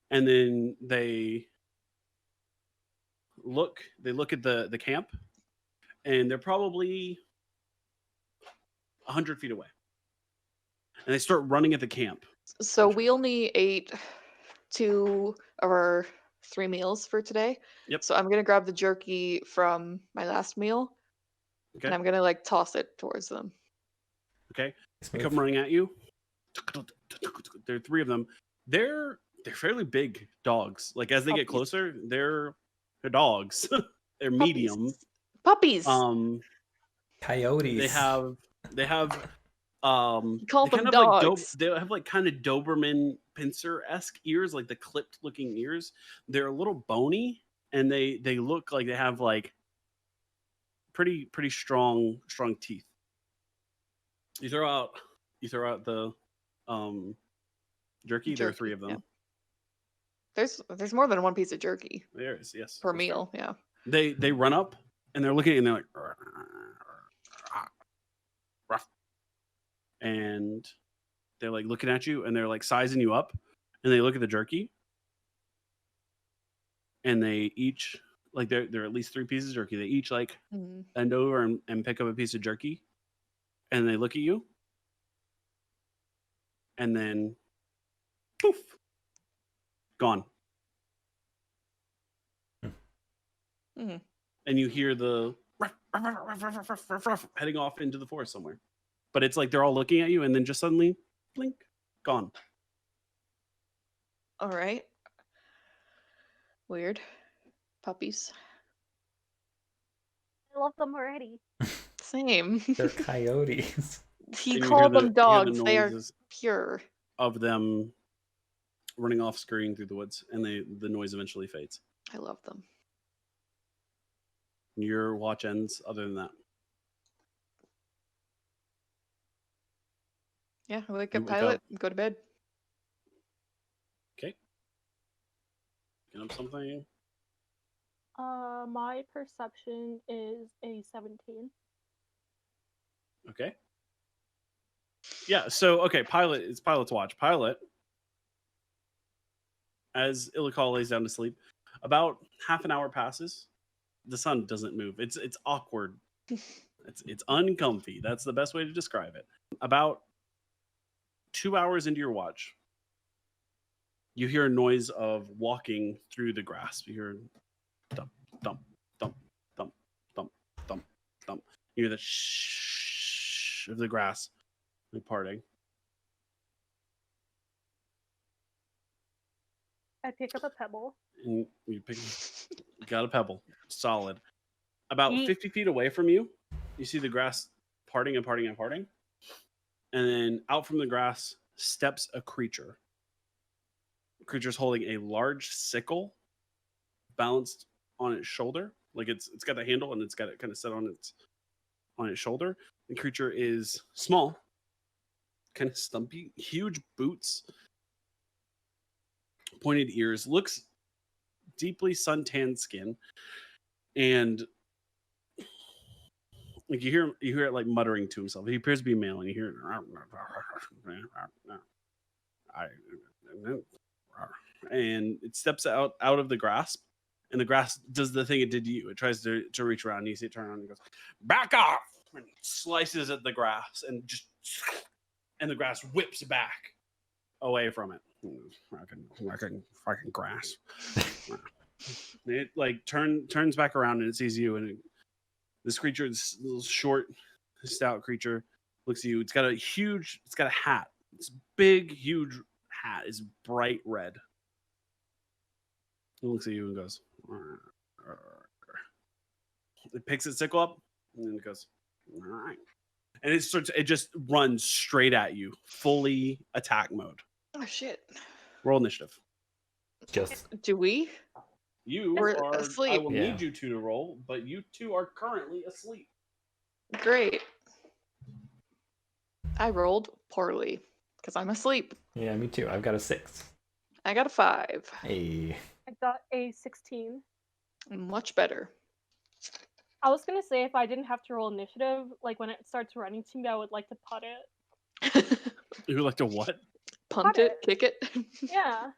And then they look at the camp, and they're probably 100 feet away. And they start running at the camp. So we only ate 2 of our 3 meals for today. Yep. So I'm gonna grab the jerky from my last meal, Okay. and I'm gonna like toss it towards them. Okay. They Smooth. come running at you. There are 3 of them. They're fairly big dogs. Like as they get Puppies. closer, they're dogs. They're medium. Puppies. Coyotes. They have Call they them kind of dogs. like they have like kind of Doberman pincer-esque ears, like the clipped looking ears. They're a little bony, and they look like they have like pretty strong teeth. You throw out the jerky. There are 3 of them. Yeah. There's more than 1 piece of jerky There is, yes. per that's meal. Yeah. right. They run up and they're looking and they're like and they're like looking at you and they're like sizing you up, and they look at the jerky and they each like they're at least 3 pieces of jerky. They each like Mhm. bend over and pick up a piece of jerky, and they look at you, and then poof, gone. Mhm. And you hear the heading off into the forest somewhere. But it's like they're all looking at you, and then just suddenly, blink, gone. All right. Weird. Puppies. I love them already. Same. They're coyotes. He And you called hear them the dogs. They are noises pure. of them running off, scurrying through the woods, and the noise eventually fades. I love them. Your watch ends. Other than that, Yeah, I wake You up wake Pilot, up. go to bed. okay. Get up something. My perception is a 17. Okay. Yeah. So okay, Pilot. It's Pilot's watch. Pilot, as Ilikhal lays down to sleep, about half an hour passes. The sun doesn't move. It's awkward. It's uncomfy. That's the best way to describe it. About 2 hours into your watch, you hear a noise of walking through the grass. You hear thump, thump, thump, thump, thump, thump, thump. You hear the shh of the grass parting. I pick up a pebble. And you got a pebble. Solid. About Yeet. 50 feet away from you, you see the grass parting and parting and parting. And then out from the grass steps a creature. The creature's holding a large sickle balanced on its shoulder. Like it's got a handle and it's got it kind of set on its shoulder. The creature is small, kind of stumpy, huge boots, pointed ears, looks deeply suntanned skin, and like you hear it like muttering to himself. He appears to be male, and you hear it. And it steps out of the grasp, and the grass does the thing it did to you. It tries to reach around. And you see it turn around and goes, "Back off!" and slices at the grass, and the grass whips back away from it. Fucking grass. It like turns back around and it sees you, and this creature, this little short, stout creature, looks at you. It's got a hat. This big, huge hat is bright red. It looks at you and goes. It picks its sickle up and then it goes, all right. And it just runs straight at you, fully attack mode. Oh shit. Roll initiative. Just Do we? You We're are asleep. I will Yeah. need you two to roll, but you two are currently asleep. Great. I rolled poorly because I'm asleep. yeah, me too. I've got a 6. I got a 5. Hey, I got a 16. Much better. I was gonna say if I didn't have to roll initiative, like when it starts running to me, I would like to putt it. You would like to what? Punt it, kick it. Yeah.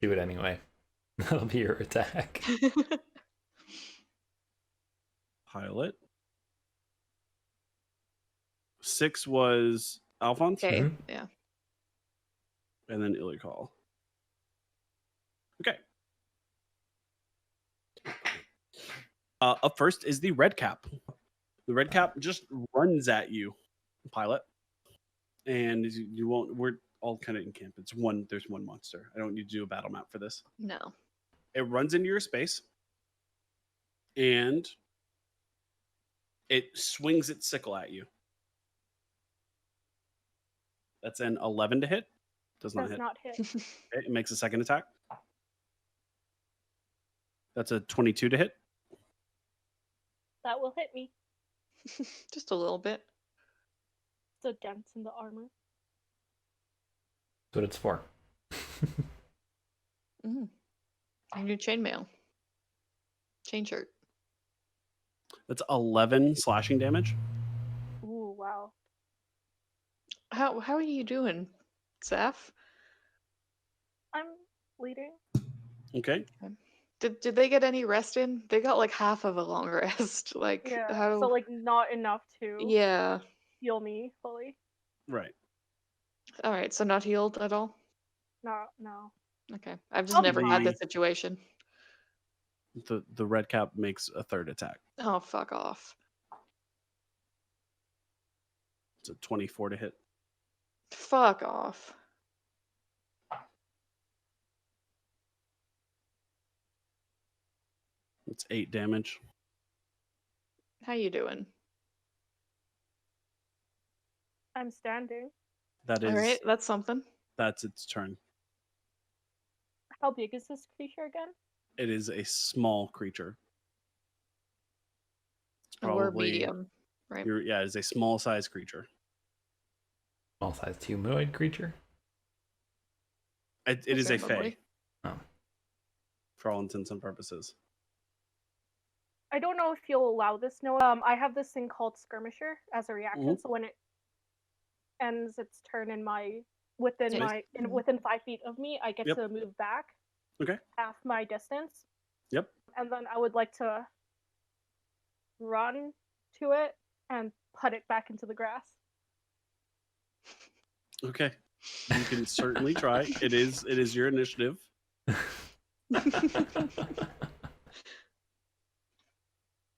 do it anyway. That'll be your attack. Pilot. 6 was Alfonz, Okay, Mhm. yeah. and then Ilikhal. Okay. Up first is the red cap. The red cap just runs at you, Pilot, and you won't. We're all kind of in camp. There's one monster. I don't need to do a battle map for this. No. It runs into your space, and it swings its sickle at you. That's an 11 to hit. Does not Does hit. not hit. Okay, it makes a second attack. That's a 22 to hit. That will hit me. Just a little bit. It's a dent in the armor. That's what it's for. And your chainmail. Chain shirt. That's 11 slashing damage. Ooh, wow. How are you doing, Saph? I'm bleeding. Okay. Did they get any rest in? They got like half of a long rest. Like Yeah. how? So like not enough to Yeah. heal me fully. Right. All right. So not healed at all. No. Okay. I've just I'll never be had fine. this situation. The red cap makes a third attack. Oh, fuck off. It's a 24 to hit. Fuck off. It's 8 damage. How you doing? I'm standing. That is All right. That's something. that's its turn. How big is this creature again? It is a small creature. It's Or probably medium, right? Yeah, it's a small sized creature. Small-sized humanoid creature. It is a Presumably. fae. Oh. For all intents and purposes. I don't know if you'll allow this, Noah. I have this thing called Skirmisher as a reaction, so when it ends its turn within 5 feet of me, I get to move back. Okay. Half my distance. Yep. And then I would like to run to it and put it back into the grass. Okay. You can certainly try. It is your initiative.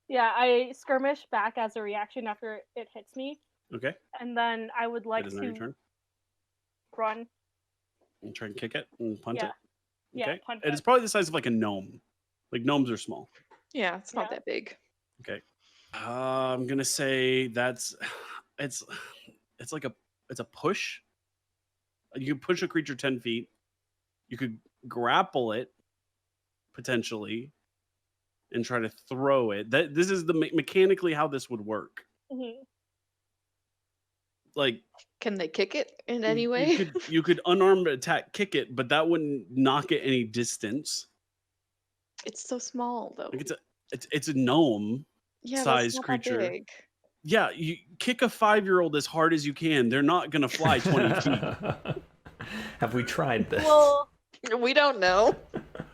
Yeah, I skirmish back as a reaction after it hits me. Okay. And then I would like It is now your to turn. run. And try and kick it and punt Yeah. it. Yeah, Okay. punt It is it. probably the size of like a gnome. Like gnomes are small. Yeah, it's not Yeah. that big. Okay. I'm gonna say it's like a push. You can push a creature 10 feet. You could grapple it potentially and try to throw it. This is the mechanically how this would work. Mhm. Like, Can they kick it in any way? you could unarmed attack kick it, but that wouldn't knock it any distance. It's so small though. Like it's a gnome Yeah, size that's not creature. that big. Yeah, you kick a 5-year-old as hard as you can. They're not gonna fly 20 feet. Have we tried this? Well, We don't know.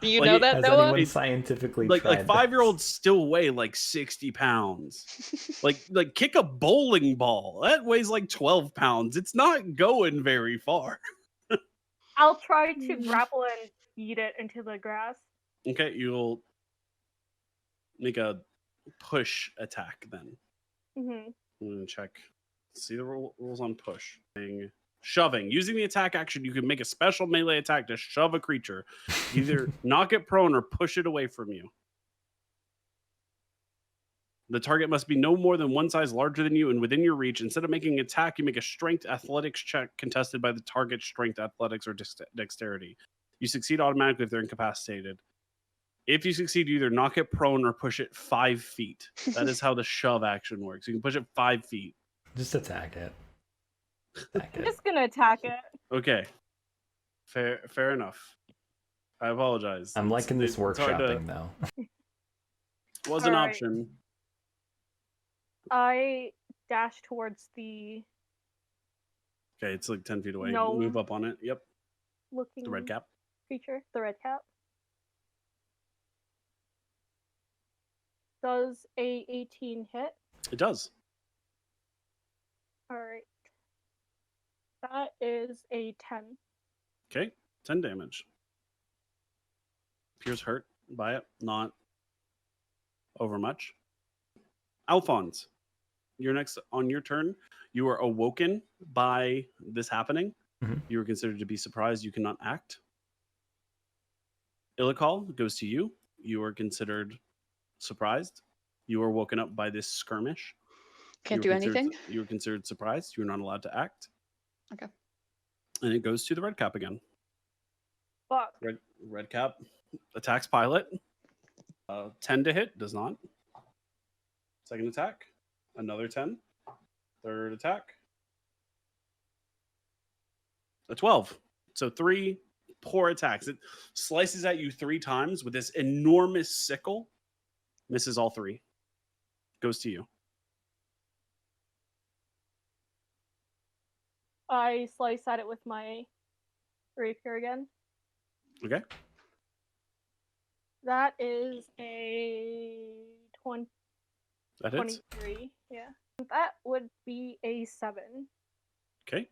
Do you Like, know that, Has Noah? anyone scientifically Like tried 5-year-olds still weigh like 60 pounds. Like kick a bowling ball. That weighs like 12 pounds. It's not going very far. I'll try to grapple and beat it into the grass. Okay, you'll make a push attack then. Mm-hmm. I'm gonna check. See the rules on push. Shoving. Using the attack action, you can make a special melee attack to shove a creature. Either knock it prone or push it away from you. The target must be no more than one size larger than you and within your reach. Instead of making an attack, you make a strength athletics check contested by the target's strength, athletics, or dexterity. You succeed automatically if they're incapacitated. If you succeed, you either knock it prone or push it 5 feet. That is how the shove action works. You can push it 5 feet. Just attack it. I'm just gonna attack it. Okay. Fair enough. I apologize. I'm liking this it's hard to- workshopping though. Was an Alright. option. I dash towards the Okay, it's like 10 feet away. No. Move up on it. Yep. looking The red cap. creature, the red cap. Does a 18 hit? It does. Alright. That is a 10. Okay. 10 damage. Appears hurt by it. Not over much. Alfonz, you're next on your turn. You are awoken by this happening. Mhm. You were considered to be surprised. You cannot act. Ilikhal goes to you. You are considered surprised. You are woken up by this skirmish. Can't You do were considered- anything. You were considered surprised. You're not allowed to act. Okay. And it goes to the red cap again. Fuck. Red cap attacks pilot. 10 to hit, does not. Second attack, another 10. Third attack, a 12. So 3 poor attacks. It slices at you 3 times with this enormous sickle. Misses all 3. Goes to you. I slice at it with my rapier again. Okay. That is a 20, That hits. 23. Yeah. That would be a 7. Okay.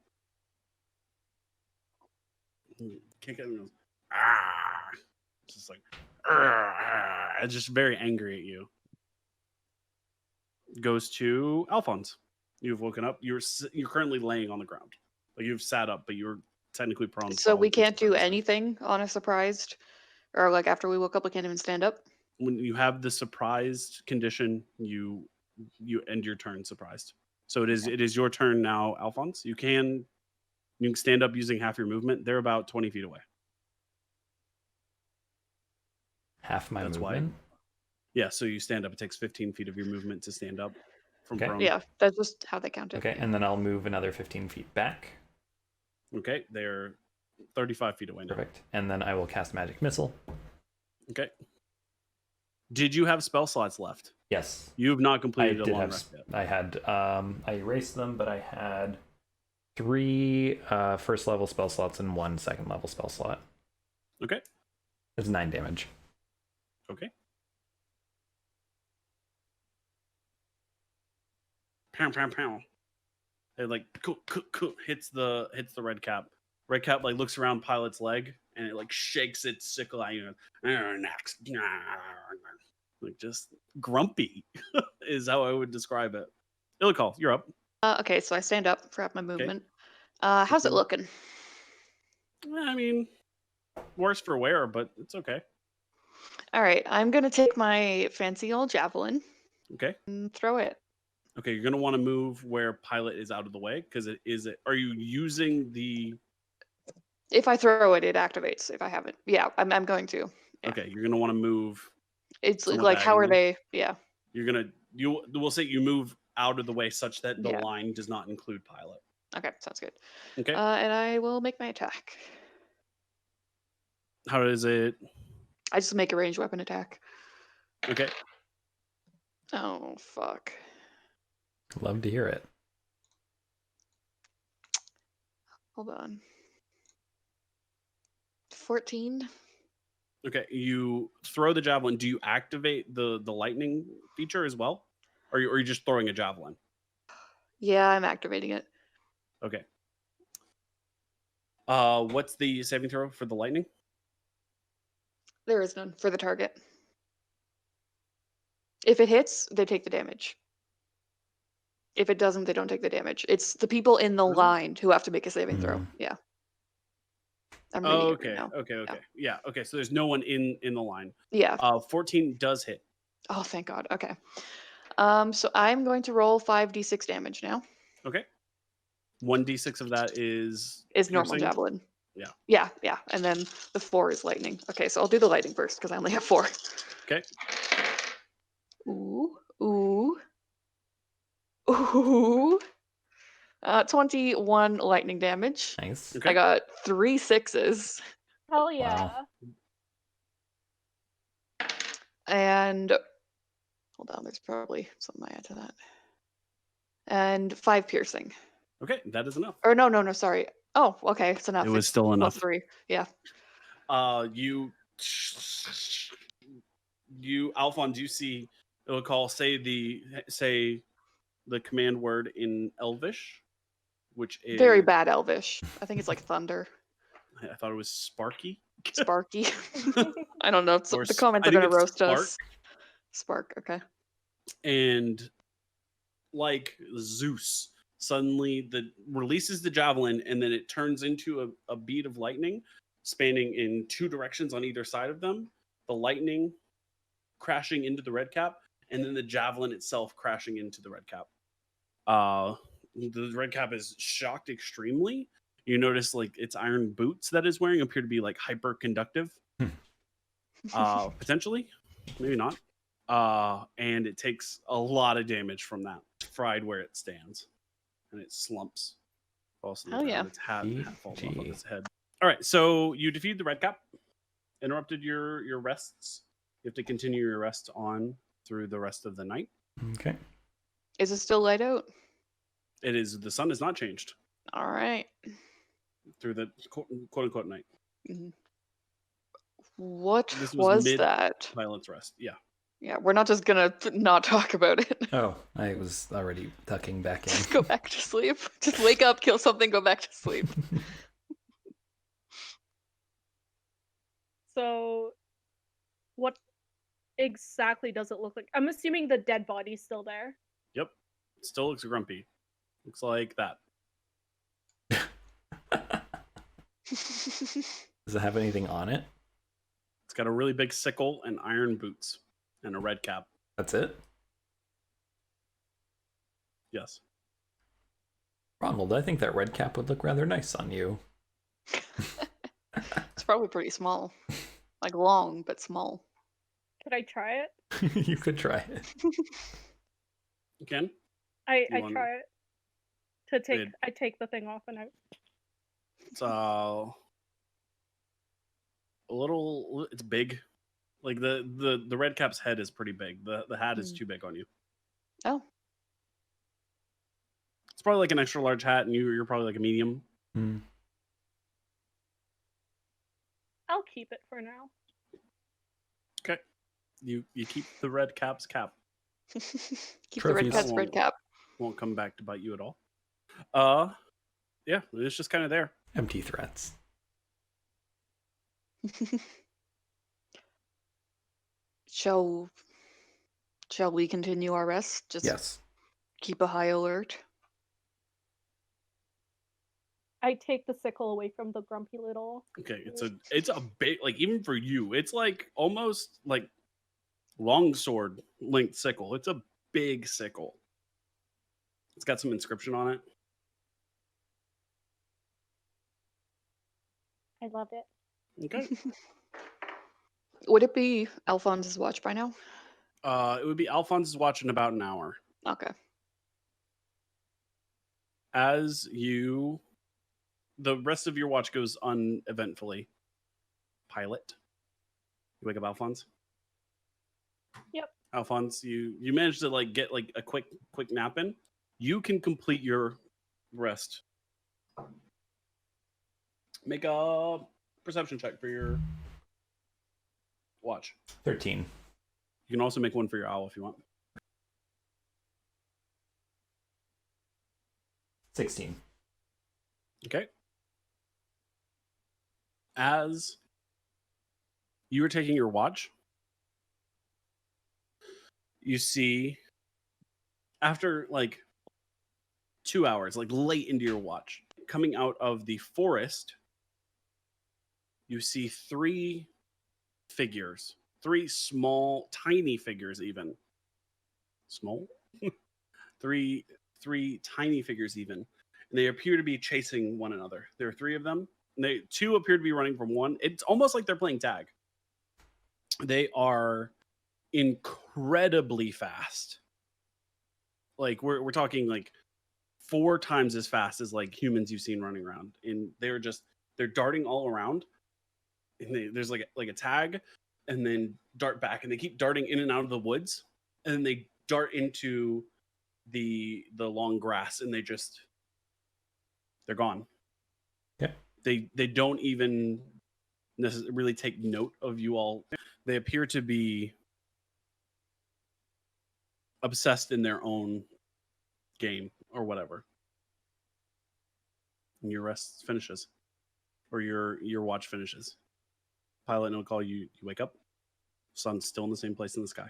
Kick it and goes, ah! Just like, ah! It's just very angry at you. Goes to Alfonz. You've woken up. You're currently laying on the ground. Like you've sat up, but you're technically prone. for So all we intents and can't do purposes. anything on a surprised, or like after we woke up, we can't even stand up. When you have the surprised condition, you end your turn surprised. So it is your turn now, Alfonz. You can stand up using half your movement. They're about 20 feet away. half my That's why. movement. Yeah, so you stand up. It takes 15 feet of your movement to stand up from Okay. prone. Yeah, that's just how they count it. Okay, yeah. and then I'll move another 15 feet back. Okay, they're 35 feet away now. Perfect. And then I will cast Magic Missile. Okay. Did you have spell slots left? Yes. You have not I completed a did long have. rest yet. I had. I erased them, but I had 3 first level spell slots and 1 second level spell slot. Okay. It's 9 damage. Okay. Pow pow pow. It like hits the red cap. Red cap like looks around Pilot's leg and it like shakes its sickle at you. Next. Like just grumpy is how I would describe it. Ilikhal, you're up. Okay, so I stand up for half my movement. How's it Mhm. looking? I mean, worse for wear, but it's okay. All right, I'm gonna take my fancy old javelin Okay. and throw it. Okay, you're gonna want to move where Pilot is out of the way because it is. Are you using the? If I throw it, it activates. If I haven't, yeah, I'm going to. Yeah. Okay, you're gonna want to move. It's somewhat like how are diagonally. they? Yeah. We'll say you move out of the way such that the Yeah. line does not include Pilot. Okay, sounds good. Okay. And I will make my attack. How does it? I just make a ranged weapon attack. Okay. Oh fuck. Love to hear it. Hold on. 14. Okay. You throw the javelin. Do you activate the lightning feature as well, or are you just throwing a javelin? Yeah, I'm activating it. Okay. What's the saving throw for the lightning? There is none for the target. If it hits, they take the damage. If it doesn't, they don't take the damage. It's the people in the Really? line who have to make a saving throw. Mhm. Yeah. I'm reading it Okay. right now. Okay. Yeah. Okay. So there's no one in the line. Yeah. 14 does hit. Oh, thank God. Okay. So I'm going to roll 5d6 damage now. Okay. 1d6 of that is Normal piercing? javelin. Yeah. Yeah. And then the 4 is lightning. Okay, so I'll do the lightning first because I only have 4. Okay. Ooh. 21 lightning damage. Nice. Okay. I got 3 6s. Hell yeah. And hold on, there's probably something I add to that. And 5 piercing. Okay, that is enough. Or no, sorry. Oh, okay, it's enough. It was It's still plus enough. 3. Yeah. You Alfonz, you see Ilikhal say the command word in Elvish, which is Very bad Elvish. I think it's like thunder. I thought it was Sparky. Sparky. I don't know. Or The comments I are think gonna it's roast Spark. us. Spark, okay. And like Zeus, suddenly releases the javelin, and then it turns into a bead of lightning, spanning in 2 directions on either side of them. The lightning crashing into the red cap, and then the javelin itself crashing into the red cap. The red cap is shocked extremely. You notice like its iron boots that it's wearing appear to be like hyper conductive. Potentially, maybe not. And it takes a lot of damage from that. Fried where it stands, and it slumps. Falls to the Hell ground. yeah. Its hat falls off of GG. its head. All right, so you defeated the red cap. Interrupted your rests. You have to continue your rest on through the rest of the night. Okay. Is it still light out? It is. The sun has not changed All right. through the quote unquote night. What This was mid that? Pilot's rest. Yeah. Yeah, we're not just gonna not talk about it. Oh, I was already tucking back in. Go back to sleep. Just wake up, kill something, go back to sleep. So, what exactly does it look like? I'm assuming the dead body's still there. Yep. It still looks grumpy. Looks like that. Does it have anything on it? It's got a really big sickle and iron boots and a red cap. That's it? Yes. Ronald, I think that red cap would look rather nice on you. It's probably pretty small. Like long, but small. Could I try it? You could try it. You can. I You wanna- try it. To take, It- I take the thing off and I. It's a little. It's big. Like the red cap's head is pretty big. The hat is too big on you. Oh, It's probably like an extra large hat, and you're probably like a medium. Hmm. I'll keep it for now. Okay. You keep the red cap's cap. keep the red Trophies. cat's red cap. Won't come back to bite you at all. Yeah, it's just kind of there. Empty threats. Shall we continue our rest? Just Yes. keep a high alert. I take the sickle away from the grumpy little. Okay, it's a big, like, even for you, it's like almost like longsword length sickle. It's a big sickle. It's got some inscription on it. I love it. Okay. Would it be Alfonz's watch by now? It would be Alfonz's watch in about an hour. Okay. As the rest of your watch goes uneventfully. Pilot. You wake up Alfonz? Yep. Alfonz, you managed to like get like a quick nap in. You can complete your rest. Make a perception check for your watch. 13. You can also make one for your owl if you want. 16. Okay. As you were taking your watch, you see after like 2 hours, like late into your watch, coming out of the forest, you see three figures, three small, tiny figures, even small, three tiny figures, even, and they appear to be chasing one another. There are three of them. And two appear to be running from one. It's almost like they're playing tag. They are incredibly fast. Like we're talking like 4 times as fast as like humans you've seen running around. And they're darting all around. And there's like a tag, and then dart back, and they keep darting in and out of the woods, and then they dart into the long grass, and they're gone. Yeah. They don't even really take note of you all. They appear to be obsessed in their own game or whatever. And your rest finishes, or your watch finishes. Pilot, no call. You wake up. Sun's still in the same place in the sky.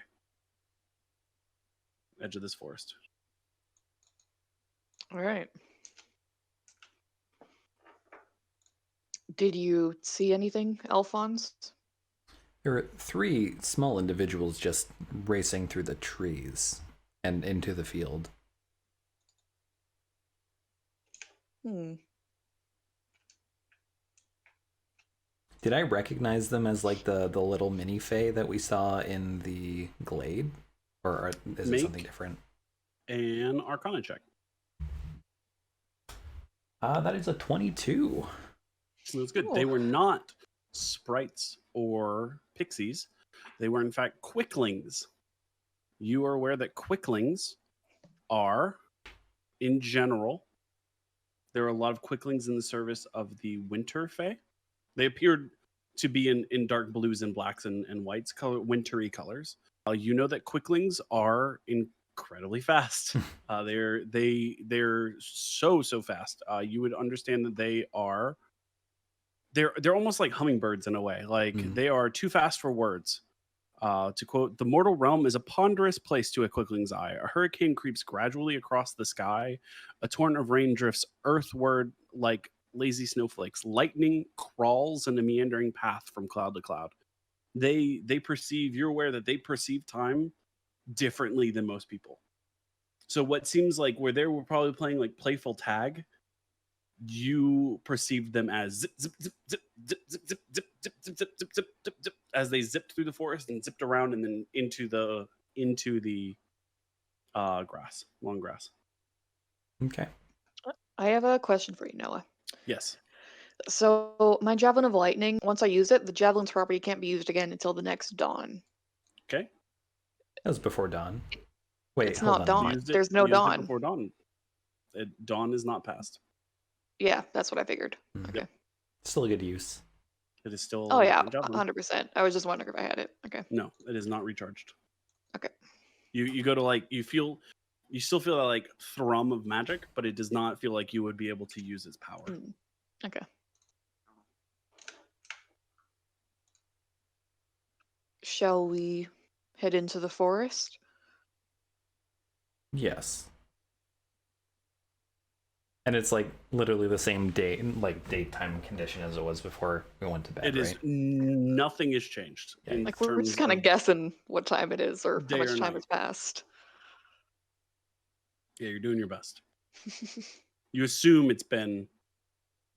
Edge of this forest. All right. Did you see anything, Alfonz? There are 3 small individuals just racing through the trees and into the field. Did I recognize them as like the little mini fae that we saw in the glade? Or is it something different? An Arcana check. That is a 22. That's good. Cool. They were not sprites or pixies. They were, in fact, quicklings. You are aware that quicklings are, in general, there are a lot of quicklings in the service of the winter fae. They appeared to be in dark blues and blacks and whites, wintry colors. You know that quicklings are incredibly fast. They're so fast. You would understand that they're almost like hummingbirds in a way. Like they are too fast for words. To quote, "The mortal realm is a ponderous place to a quickling's eye. A hurricane creeps gradually across the sky. A torrent of rain drifts earthward like lazy snowflakes. Lightning crawls in a meandering path from cloud to cloud." They perceive, you're aware that they perceive time differently than most people. So what seems like where they were probably playing like playful tag, you perceived them as zip, zip, zip, zip, zip, zip, zip, zip, zip, zip, zip, zip, zip, as they zipped through the forest and zipped around and then into the grass, long grass. Okay. I have a question for you, Noah. Yes. So my javelin of lightning, once I use it, the javelin's property can't be used again until the next dawn. Okay. That was before dawn. Wait, It's hold not on. dawn. Used it- There's no used it dawn. before dawn. Dawn is not past. Yeah, that's what I figured. Mhm. Okay. Still a good use. It is still. Oh yeah, a javelin. 100%. I was just wondering if I had it. Okay. No, it is not recharged. Okay. You go to like you still feel that like thrum of magic, but it does not feel like you would be able to use its power. Okay. Shall we head into the forest? Yes. And it's like literally the same day, like daytime condition as it was before we went to bed. It is right? nothing has changed. Yeah. in Like we're terms just kind of guessing what time it is or day how much or time night. has passed. Yeah, you're doing your best. You assume it's been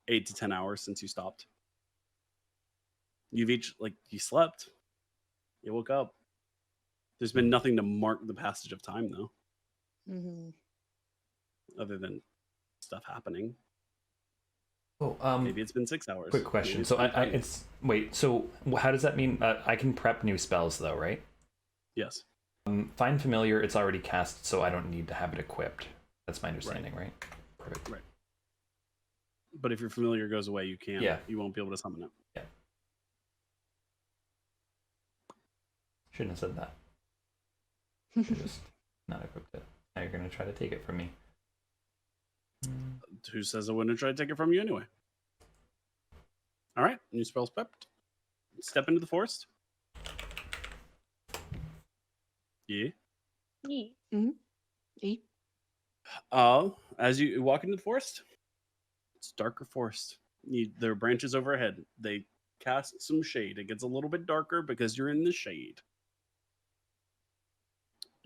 8 to 10 hours since you stopped. You've each you slept. You woke up. There's been nothing to mark the passage of time though, hmm other than stuff happening. Oh, Maybe it's been 6 hours. quick Maybe question. it's So been 20. wait. So how does that mean? I can prep new spells though, right? Yes. Find familiar. It's already cast, so I don't need to have it equipped. That's my understanding, right? Perfect. Right. But if your familiar goes away, you can't. Yeah. You won't be able to summon it. Yeah. Shouldn't have said that. I just not equipped it. Now you're gonna try to take it from me. Who says I wouldn't try to take it from you anyway? All right, new spells prepped. Step into the forest. Yeah. Yee. E? As you walk into the forest, it's darker forest. There are branches overhead. They cast some shade. It gets a little bit darker because you're in the shade.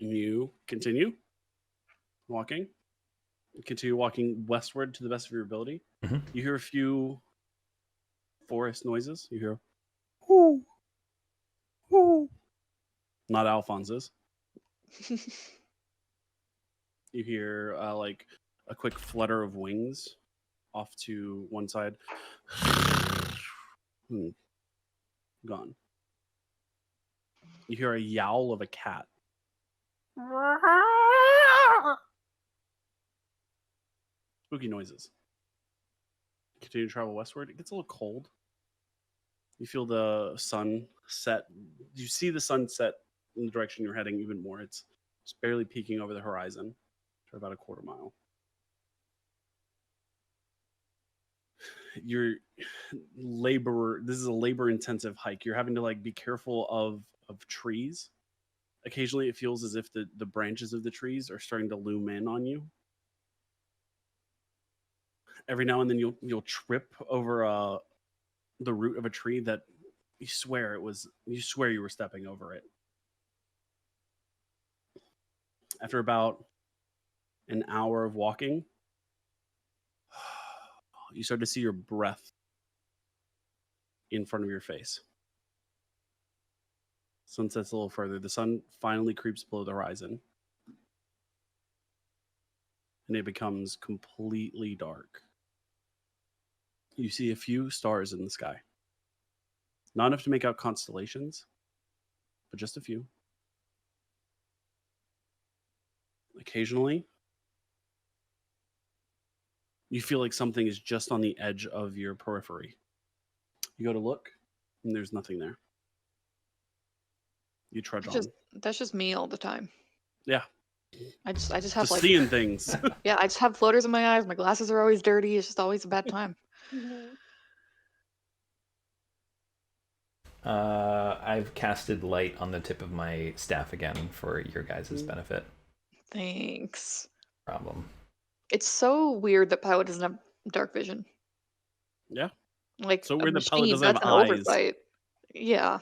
And you continue walking. You continue walking westward to the best of your ability. Mhm. You hear a few forest noises. You hear, whoo, whoo. Not Alfonz's. You hear like a quick flutter of wings off to one side. Gone. You hear a yowl of a cat. Spooky noises. Continue to travel westward. It gets a little cold. You feel the sun set. You see the sun set in the direction you're heading even more. It's just barely peeking over the horizon for about a quarter mile. This is a labor intensive hike. You're having to be careful of trees. Occasionally it feels as if the branches of the trees are starting to loom in on you. Every now and then you'll trip over the root of a tree that you swear you were stepping over it. After about an hour of walking, you start to see your breath in front of your face. Sun sets a little further. The sun finally creeps below the horizon. And it becomes completely dark. You see a few stars in the sky. Not enough to make out constellations, but just a few. Occasionally, you feel like something is just on the edge of your periphery. You go to look, and there's nothing there. You trudge on. That's just me all the time. Yeah. I just have Just like seeing things. yeah, I just have floaters in my eyes. My glasses are always dirty. It's just always a bad time. I've casted light on the tip of my staff again for your guys' benefit. Thanks. Problem. It's so weird that Pilot doesn't have dark vision. Yeah. Like So a weird that Pilot machine, doesn't have that's an eyes. oversight. Yeah.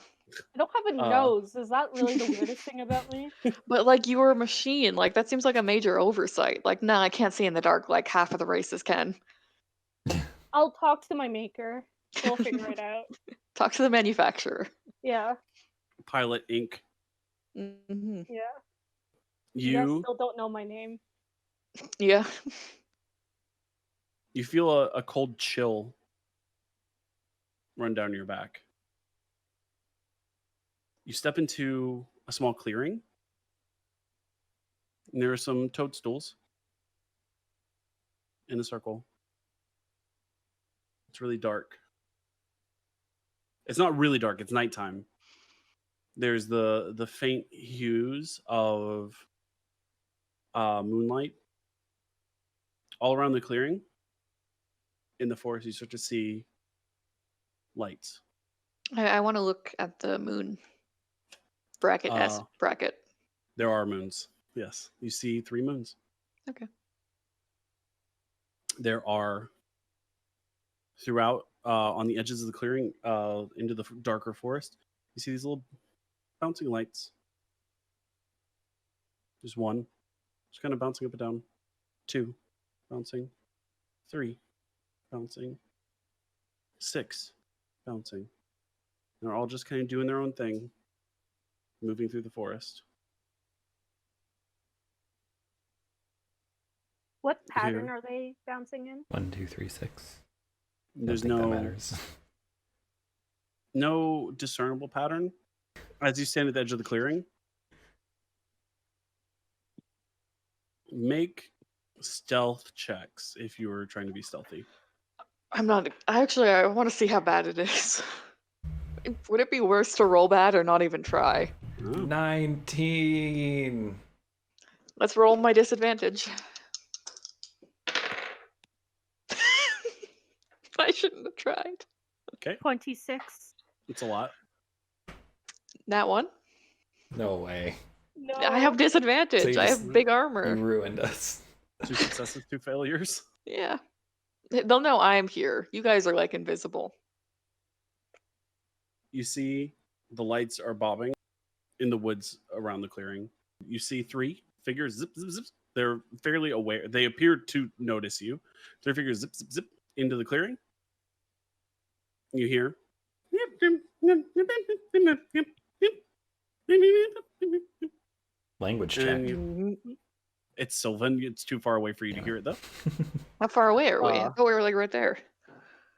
I don't have a nose. Is that really the weirdest thing about me? But like you were a machine, like that seems like a major oversight. Like, nah, I can't see in the dark like half of the races can. I'll talk to my maker. He'll figure it out. Talk to the manufacturer. Yeah. Pilot Inc. Mm-hmm. Yeah. You guys You still don't know my name. Yeah. you feel a cold chill run down your back. You step into a small clearing. And there are some toadstools in a circle. It's really dark. It's not really dark, it's nighttime. There's the faint hues of moonlight all around the clearing. In the forest, you start to see lights. I want to look at the moon. Bracket S bracket. There are moons. Yes, you see 3 moons. Okay. There are throughout on the edges of the clearing into the darker forest. You see these little bouncing lights. There's 1, just kind of bouncing up and down. 2, bouncing. 3, bouncing. 6, bouncing. They're all just kind of doing their own thing, moving through the forest. What Here. pattern are they bouncing in? 1, 2, 3, 6. There's I don't think no that matters. no discernible pattern as you stand at the edge of the clearing. Make stealth checks if you were trying to be stealthy. I'm not. I want to see how bad it is. Would it be worse to roll bad or not even try? Oh. 19. Let's roll my disadvantage. I shouldn't have tried. Okay, 26. it's a lot. That one. No way. No. I have disadvantage. So you I just- have big You armor. ruined us. 2 successes, 2 failures. Yeah. They'll know I'm here. You guys are like invisible. You see the lights are bobbing in the woods around the clearing. You see 3 figures zip, zip, zip. They're fairly aware. They appear to notice you. 3 figures zip, zip, zip into the clearing. You hear. Language check. And you- it's Sylvan. It's too far away for you to Yeah. hear it though. How far away are we? I Uh, thought we were like right there.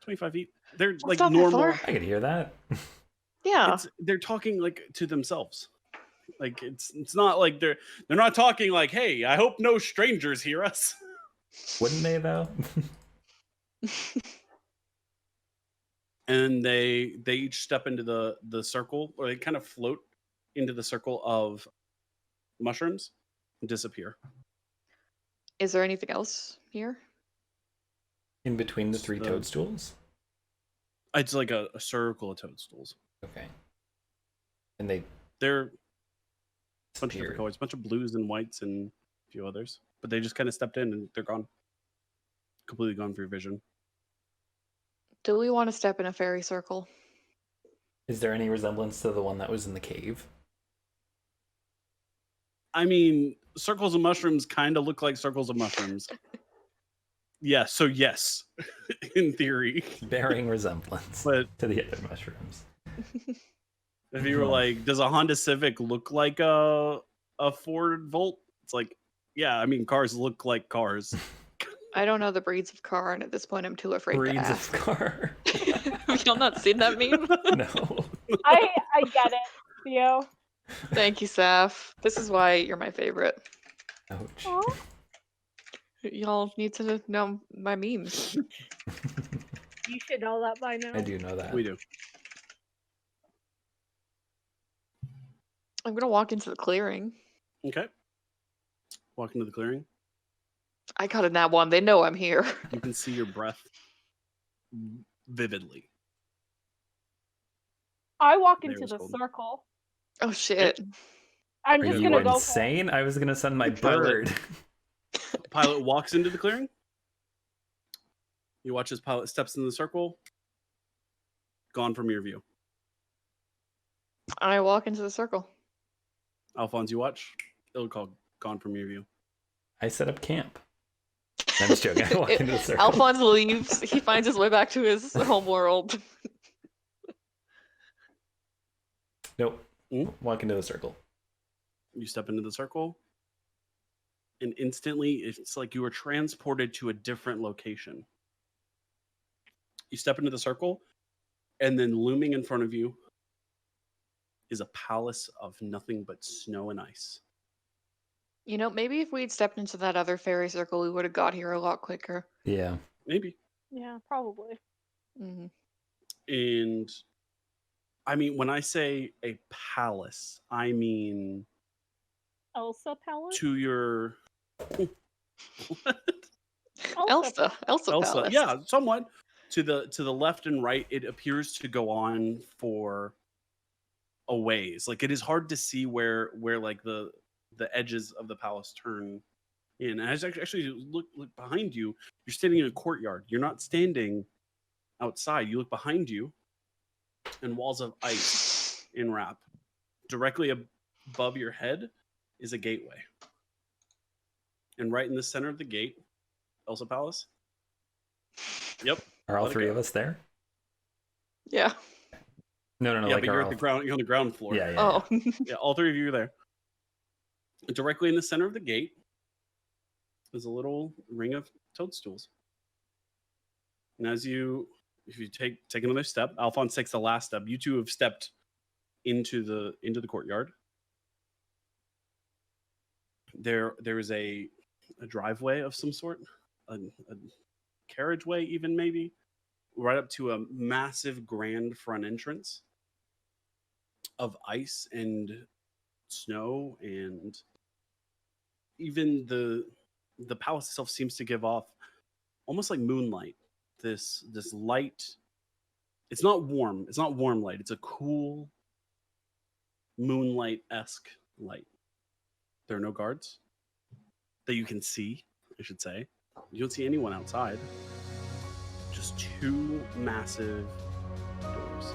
25 feet. They're That's like not that normal. far. I could hear that. Yeah. They're talking like to themselves. Like it's not like they're not talking like, hey, I hope no strangers hear us. Wouldn't they though? And they each step into the circle, or they kind of float into the circle of mushrooms and disappear. Is there anything else here? In between the 3 So- toadstools? It's like a circle of toadstools. Okay. And they They're a bunch of different disappeared. colors, a bunch of blues and whites and a few others. But they just kind of stepped in and they're gone. Completely gone for your vision. Do we want to step in a fairy circle? Is there any resemblance to the one that was in the cave? I mean, circles of mushrooms kind of look like circles of mushrooms. Yeah, so yes, in theory. Bearing resemblance But to the other mushrooms. if you were like, does a Honda Civic look like a Ford Volt? It's like, yeah, I mean, cars look like cars. I don't know the breeds of car, and at this point, I'm too afraid Breeds to of ask. car. Have y'all not seen that meme? No. I get it, Theo. Thank you, Saph. This is why you're my favorite. Ouch. Aw. Y'all need to know my memes. You should know that by now. I do know that. We do. I'm gonna walk into the clearing. Okay. Walk into the clearing. I got in that one. They know I'm here. You can see your breath vividly. I walk There into was the gold. circle. Oh shit. I'm Are just you gonna go for it. insane? I was gonna send my Pilot. bird. Pilot walks into the clearing. You watch as Pilot steps in the circle. Gone from your view. I walk into the circle. Alfonz, you watch. Ilikhal gone from your view. I set up camp. I'm just joking. I walk into the circle. Alfonz leaves. He finds his way back to his home world. Nope. Hmm? Walk into the circle. You step into the circle, and instantly it's like you were transported to a different location. You step into the circle, and then looming in front of you is a palace of nothing but snow and ice. You know, maybe if we'd stepped into that other fairy circle, we would have got here a lot quicker. Yeah. Maybe. Yeah, probably. Hmm. And I mean, when I say a palace, I mean Elsa Palace? to your what? Elsa Elsa, Palace. yeah, somewhat. To the left and right, it appears to go on for a ways. Like it is hard to see where like the edges of the palace turn in. And as actually look behind you, you're standing in a courtyard. You're not standing outside. You look behind you, and walls of ice enwrap. Directly above your head is a gateway. And right in the center of the gate, Elsa Palace. Yep. Are all Let it three go. of us there? Yeah. No. Yeah, Like but you're are at all... the ground. You're on the ground floor. Yeah. Oh. Yeah, all three of you are there. Directly in the center of the gate is a little ring of toadstools. And if you take another step, Alfonz takes the last step. You two have stepped into the courtyard. There is a driveway of some sort, a carriageway even maybe, right up to a massive grand front entrance of ice and snow, and even the palace itself seems to give off almost like moonlight. This light. It's not warm. It's not warm light. It's a cool moonlight-esque light. There are no guards that you can see, I should say. You don't see anyone outside. Just two massive doors.